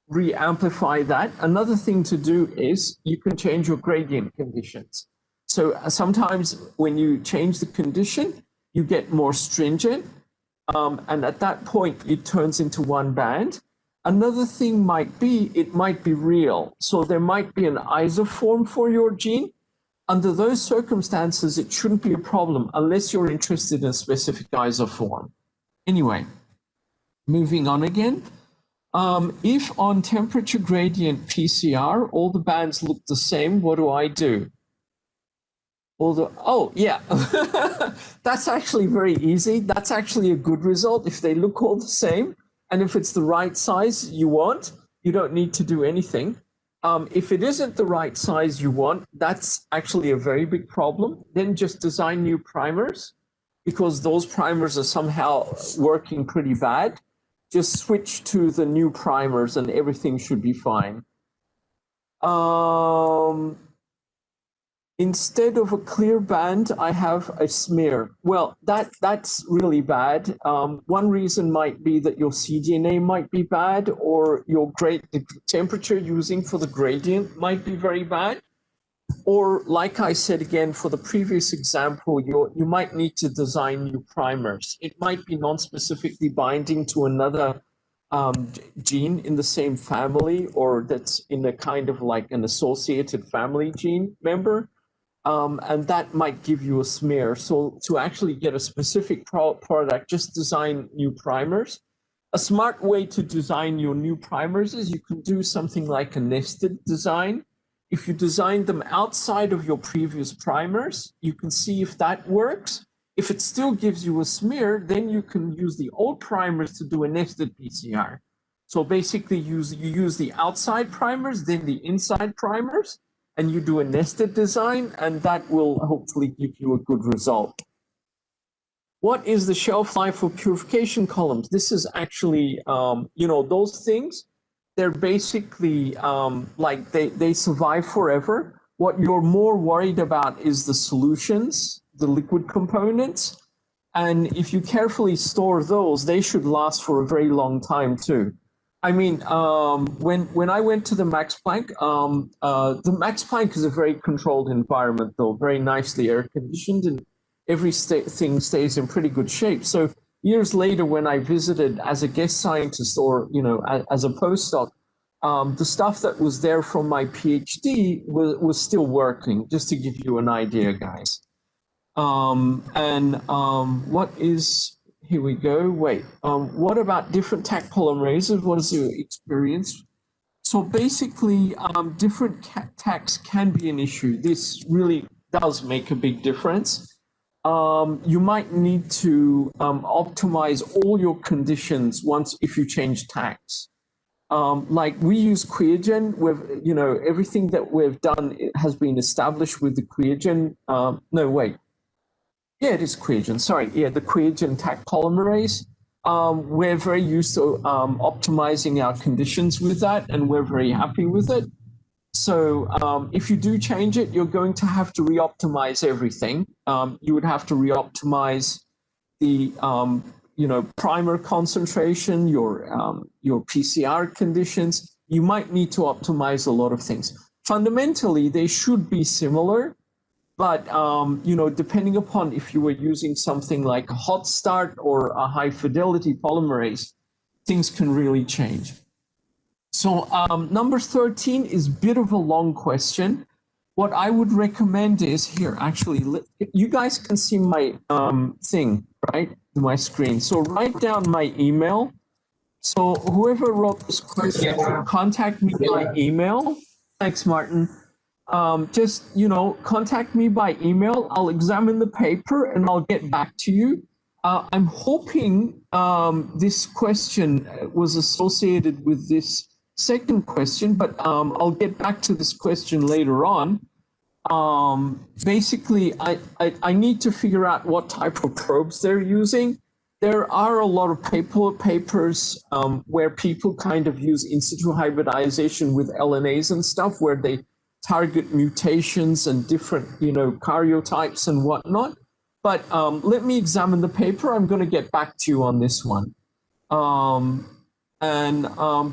re-amplify that. Another thing to do is you can change your gradient conditions. So sometimes when you change the condition, you get more stringent, and at that point it turns into one band. Another thing might be, it might be real. So there might be an isoform for your gene. Under those circumstances, it shouldn't be a problem unless you're interested in a specific isoform. Anyway, moving on again. If on temperature gradient PCR, all the bands look the same, what do I do? That's actually very easy. That's actually a good result. If they look all the same, and if it's the right size you want, you don't need to do anything. If it isn't the right size you want, that's actually a very big problem. Then just design new primers, because those primers are somehow working pretty bad. Just switch to the new primers and everything should be fine. Instead of a clear band, I have a smear. Well, that's really bad. One reason might be that your cDNA might be bad, or the temperature using for the gradient might be very bad. Or like I said again, for the previous example, you might need to design new primers. It might be non-specifically binding to another gene in the same family, or that's in a kind of like an associated family gene member. And that might give you a smear. So to actually get a specific product, just design new primers. A smart way to design your new primers is you can do something like a nested design. If you design them outside of your previous primers, you can see if that works. If it still gives you a smear, then you can use the old primers to do a nested PCR. So basically you use the outside primers, then the inside primers, and you do a nested design, and that will hopefully give you a good result. What is the shelf life for purification columns? This is actually, those things, they're basically like they survive forever. What you're more worried about is the solutions, the liquid components. And if you carefully store those, they should last for a very long time too. I mean, when I went to the Max Planck, the Max Planck is a very controlled environment, though, very nicely air conditioned, and everything stays in pretty good shape. So years later, when I visited as a guest scientist or as a postdoc, the stuff that was there from my PhD was still working. Just to give you an idea, guys. What is? Here we go. Wait, what about different Taq polymerases? What is your experience? So basically, different Taqs can be an issue. This really does make a big difference. You might need to optimize all your conditions if you change Taqs. Like we use Quiagen, everything that we've done has been established with the Quiagen. No, wait. Yeah, it is Quiagen. Sorry. Yeah, the Quiagen Taq polymerase. We're very used to optimizing our conditions with that, and we're very happy with it. So if you do change it, you're going to have to re-optimize everything. You would have to re-optimize the primer concentration, your PCR conditions. You might need to optimize a lot of things. Fundamentally, they should be similar. But, depending upon if you were using something like a hot start or a high fidelity polymerase, things can really change. So number 13 is a bit of a long question. What I would recommend is here, actually, you guys can see my thing, right? My screen. So write down my email. So whoever wrote this question, contact me by email. Thanks, Martin. Just, contact me by email. I'll examine the paper and I'll get back to you. I'm hoping this question was associated with this second question, but I'll get back to this question later on. Basically, I need to figure out what type of probes they're using. There are a lot of papers where people kind of use in situ hybridization with LNAs and stuff, where they target mutations and different, karyotypes and whatnot. But let me examine the paper. I'm going to get back to you on this one.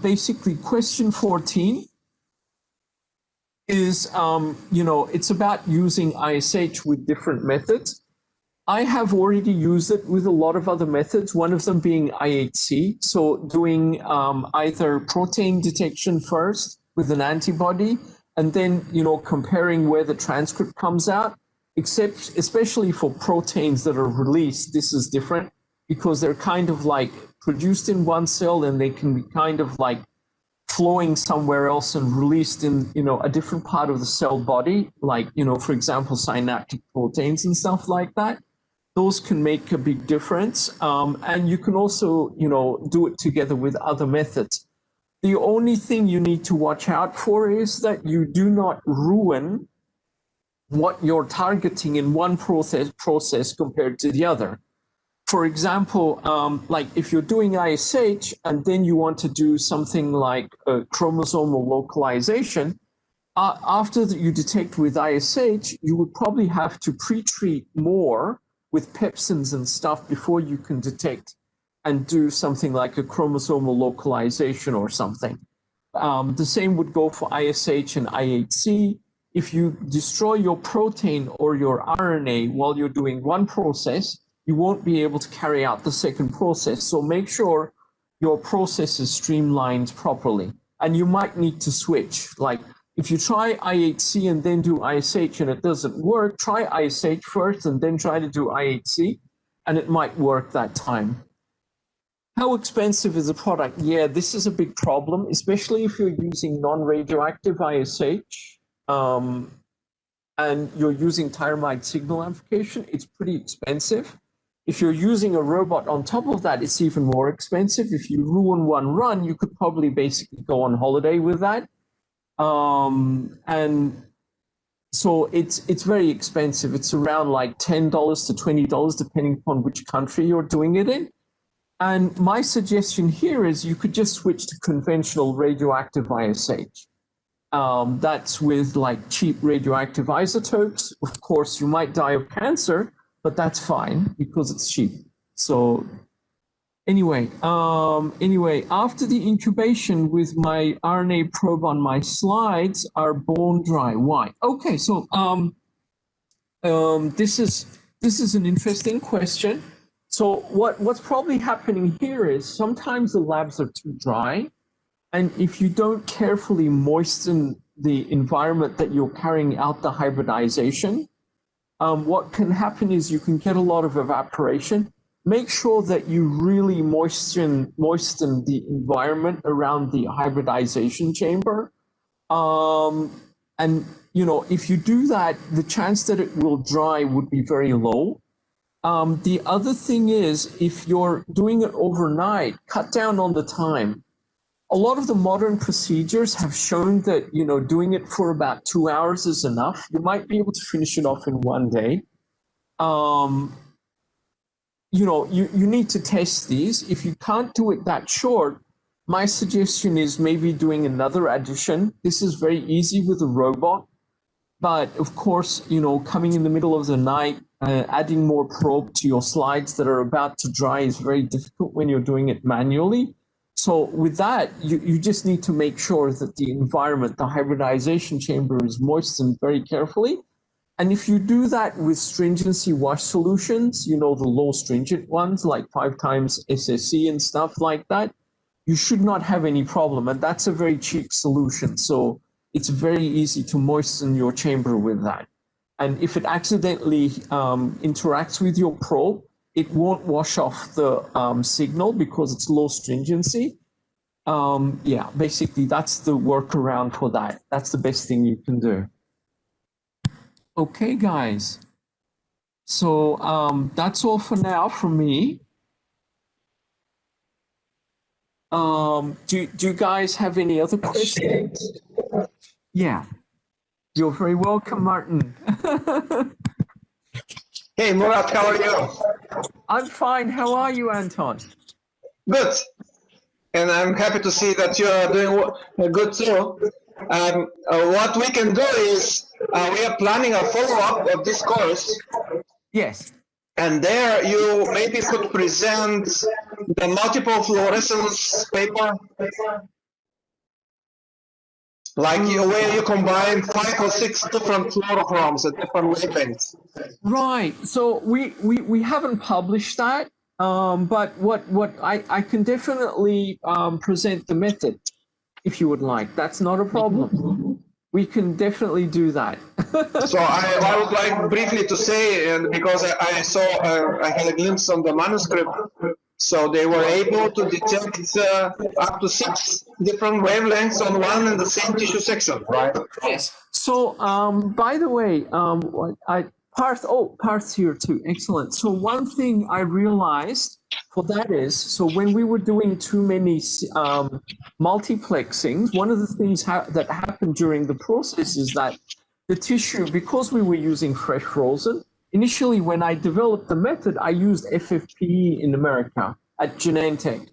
Basically, question 14 is, it's about using ISH with different methods. I have already used it with a lot of other methods, one of them being IHC. So doing either protein detection first with an antibody, and then, comparing where the transcript comes out, especially for proteins that are released, this is different because they're kind of like produced in one cell and they can be kind of like flowing somewhere else and released in, a different part of the cell body, like, for example, synaptic proteins and stuff like that. Those can make a big difference. And you can also, do it together with other methods. The only thing you need to watch out for is that you do not ruin what you're targeting in one process compared to the other. For example, like if you're doing ISH and then you want to do something like chromosomal localization, after you detect with ISH, you would probably have to pre-treat more with pepsins and stuff before you can detect and do something like a chromosomal localization or something. The same would go for ISH and IHC. If you destroy your protein or your RNA while you're doing one process, you won't be able to carry out the second process. So make sure your process is streamlined properly. And you might need to switch. Like if you try IHC and then do ISH and it doesn't work, try ISH first and then try to do IHC, and it might work that time. How expensive is the product? Yeah, this is a big problem, especially if you're using non-radioactive ISH and you're using tyramide signal amplification. It's pretty expensive. If you're using a robot on top of that, it's even more expensive. If you ruin one run, you could probably basically go on holiday with that. And so it's very expensive. It's around like $10 to $20, depending upon which country you're doing it in. And my suggestion here is you could just switch to conventional radioactive ISH. That's with like cheap radioactive isotopes. Of course, you might die of cancer, but that's fine because it's cheap. So Anyway, after the incubation with my RNA probe on my slides are bone dry. Why? Okay, so this is an interesting question. So what's probably happening here is sometimes the labs are too dry, and if you don't carefully moisten the environment that you're carrying out the hybridization, what can happen is you can get a lot of evaporation. Make sure that you really moisten the environment around the hybridization chamber. And you know, if you do that, the chance that it will dry would be very low. The other thing is, if you're doing it overnight, cut down on the time. A lot of the modern procedures have shown that, you know, doing it for about 2 hours is enough. You might be able to finish it off in 1 day. You know, you need to test these. If you can't do it that short, my suggestion is maybe doing another addition. This is very easy with a robot, but of course, you know, coming in the middle of the night, adding more probe to your slides that are about to dry is very difficult when you're doing it manually. So with that, you just need to make sure that the environment, the hybridization chamber, is moistened very carefully. And if you do that with stringency wash solutions, you know, the low stringent ones like 5 times SSE and stuff like that, you should not have any problem. And that's a very cheap solution. So it's very easy to moisten your chamber with that. And if it accidentally interacts with your probe, it won't wash off the signal because it's low stringency. Yeah, basically that's the workaround for that. That's the best thing you can do. Okay, guys. So that's all for now from me. Do you guys have any other questions? Yeah. You're very welcome, Martin. Hey, Murat, how are you? I'm fine. How are you, Anton? Good. And I'm happy to see that you are doing good too. What we can do is we are planning a follow-up of this course. Yes. And there you maybe could present the multiple fluorescence paper. Like where you combine 5 or 6 different fluorochromes at different wavelengths. Right. So we haven't published that, but what I can definitely present the method if you would like. That's not a problem. We can definitely do that. So I would like briefly to say, and because I saw I had a glimpse on the manuscript. So they were able to detect up to 6 different wavelengths on one and the same tissue section, right? Yes. So, by the way, Parth here too. Excellent. So one thing I realized for that is, so when we were doing too many multiplexings, one of the things that happened during the process is that the tissue, because we were using fresh frozen, initially, when I developed the method, I used FFPE in America at Genentech.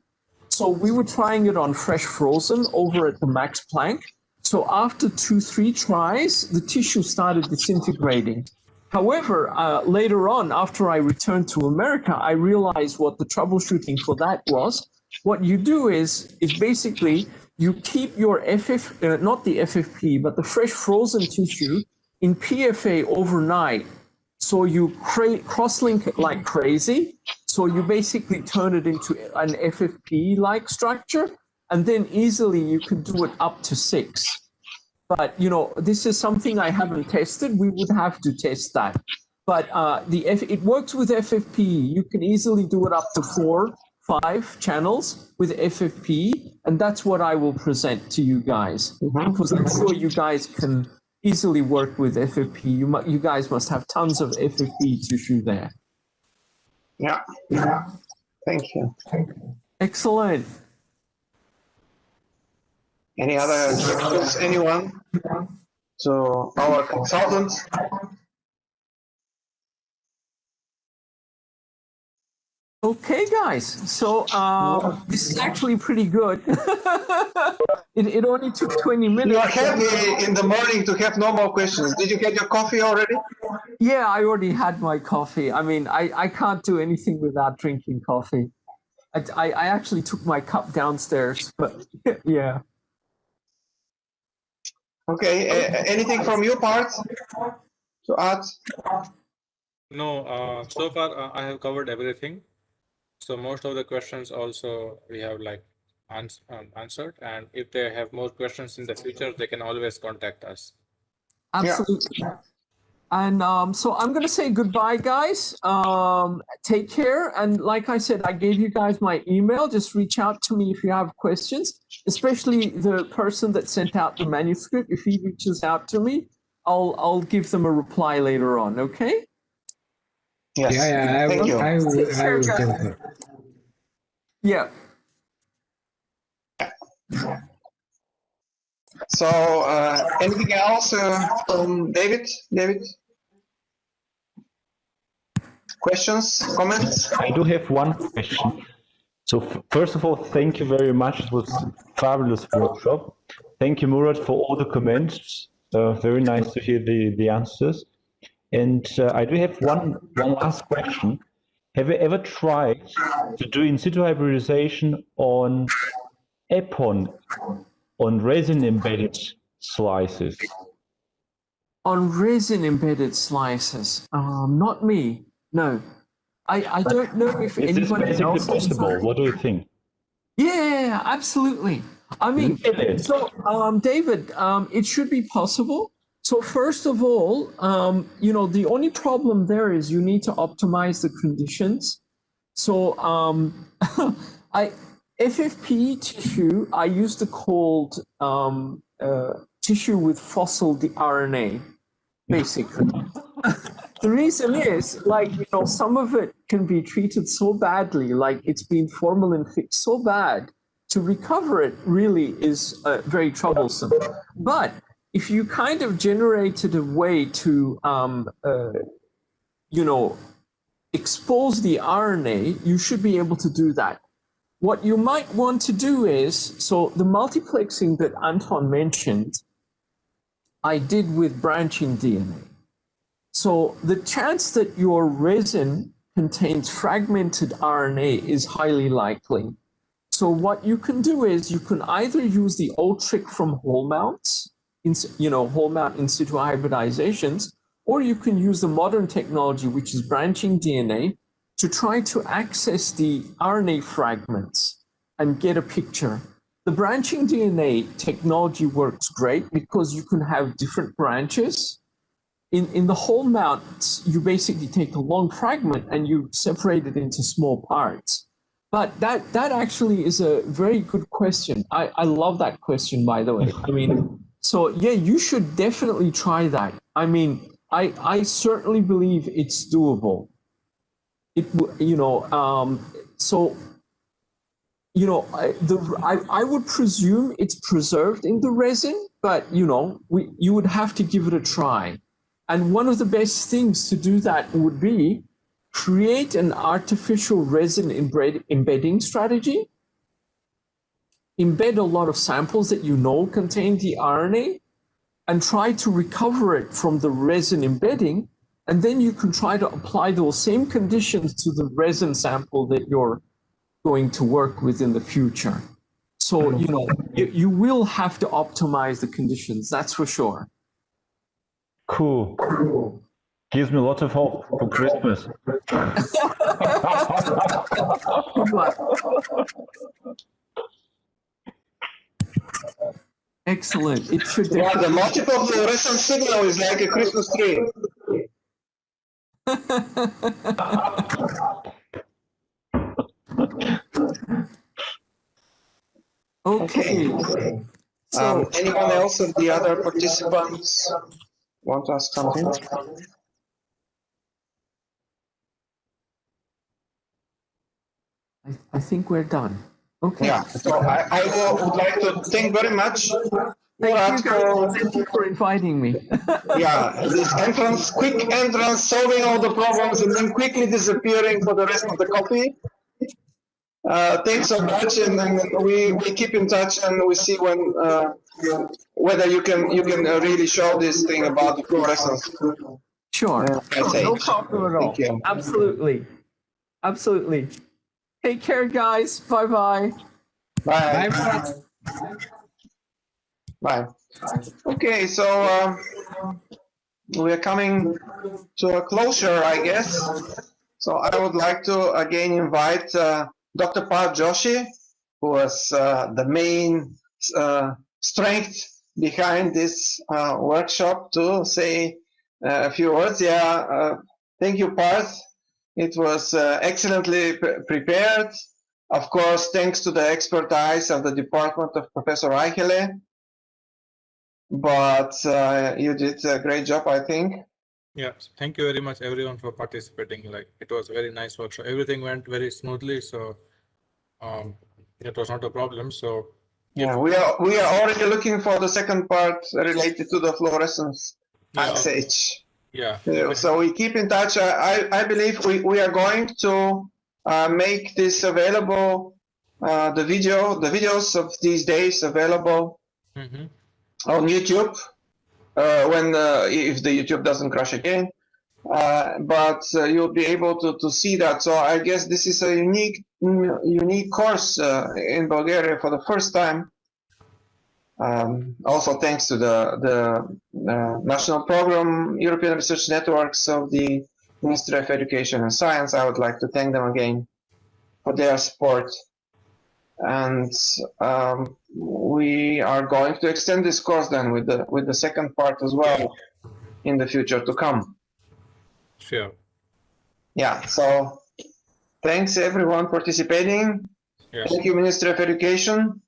So we were trying it on fresh frozen over at the Max Planck. So after 2-3 tries, the tissue started disintegrating. However, later on, after I returned to America, I realized what the troubleshooting for that was. What you do is basically you keep your not the FFPE, but the fresh frozen tissue in PFA overnight. So you cross-link it like crazy. So you basically turn it into an FFP-like structure, and then easily you can do it up to 6. But, you know, this is something I haven't tested. We would have to test that. But it works with FFP. You can easily do it up to 4-5 channels with FFP, and that's what I will present to you guys. Because I'm sure you guys can easily work with FFP. You guys must have tons of FFP tissue there. Yeah. Thank you. Excellent. Any other questions, anyone? So our consultants. Okay, guys. So this is actually pretty good. It only took 20 minutes. You are happy in the morning to have no more questions. Did you get your coffee already? Yeah, I already had my coffee. I mean, I can't do anything without drinking coffee. I actually took my cup downstairs, but yeah. Okay, anything from your part to add? No, so far I have covered everything. So most of the questions also we have like answered, and if they have more questions in the future, they can always contact us. Absolutely. And so I'm going to say goodbye, guys. Take care. And like I said, I gave you guys my email. Just reach out to me if you have questions, especially the person that sent out the manuscript. If he reaches out to me, I'll give them a reply later on. Okay? Yes. Yeah, Thank you. I will tell her. Yeah. So, anything else from David? David? Questions, comments? I do have one question. So first of all, thank you very much. It was a fabulous workshop. Thank you, Murat, for all the comments. Very nice to hear the answers. And I do have one last question. Have you ever tried to do in situ hybridization on EPON, on resin embedded slices? On resin embedded slices? Not me. No. I don't know if Is this anybody basically else has possible? What do you think? Yeah, absolutely. I mean, so David, it should be possible. So first of all, you know, the only problem there is you need to optimize the conditions. So FFPE tissue, I used the cold tissue with fossil RNA, basically. The reason is, like, you know, some of it can be treated so badly, like it's been formalin fixed so bad, to recover it really is very troublesome. But if you kind of generated a way to, you know, expose the RNA, you should be able to do that. What you might want to do is, so the multiplexing that Anton mentioned, I did with branching DNA. So the chance that your resin contains fragmented RNA is highly likely. So what you can do is you can either use the old trick from whole mounts, whole mount in situ hybridizations, or you can use the modern technology, which is branching DNA, to try to access the RNA fragments and get a picture. The branching DNA technology works great because you can have different branches. In the whole mount, you basically take a long fragment and you separate it into small parts. But that actually is a very good question. I love that question, by the way. I mean, so yeah, you should definitely try that. I mean, I certainly believe it's doable. I would presume it's preserved in the resin, but you would have to give it a try. And one of the best things to do that would be create an artificial resin embedding strategy, embed a lot of samples that you know contain the RNA, and try to recover it from the resin embedding, and then you can try to apply those same conditions to the resin sample that you're going to work with in the future. So, you will have to optimize the conditions, that's for sure. Cool. Gives me a lot of hope for Christmas. Excellent. It should Yeah, the multiple fluorescent signal is like a Christmas tree. Okay. So, anyone else of the other participants want to ask something? I think we're done. Okay. Yeah, so I would like to thank very much Thank you for inviting me. yeah, this quick entrance, solving all the problems and then quickly disappearing for the rest of the coffee. Thanks so much, and then we keep in touch and we see when whether you can really show this thing about the fluorescence. Sure. No problem at all. Thank you. Absolutely. Take care, guys. Bye-bye. Bye. Bye. Bye. Okay, so we're coming to a closure, I guess. So I would like to again invite Dr. Parth Joshi, who was the main strength behind this workshop, to say a few words. Thank you, Parth. It was excellently prepared. Of course, thanks to the expertise of the department of Professor Eichele. But you did a great job, I think. Yeah, thank you very much, everyone, for participating. Like, it was a very nice workshop. Everything went very smoothly, so it was not a problem. So yeah, we are already looking for the second part related to the fluorescence passage. Yeah. So we keep in touch. I believe we are going to make this available, the videos of these days available on YouTube when if the YouTube doesn't crash again. But you'll be able to see that. So I guess this is a unique course in Bulgaria for the first time. Also thanks to the national program, European Research Networks of the Ministry of Education and Science. I would like to thank them again for their support. And we are going to extend this course then with the second part as well in the future to come. Sure. Yeah, so thanks everyone participating. Yes. Thank you, Ministry of Education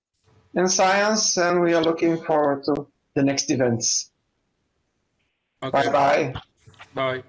and Science, and we are looking forward to the next events. Okay. Bye-bye. Bye.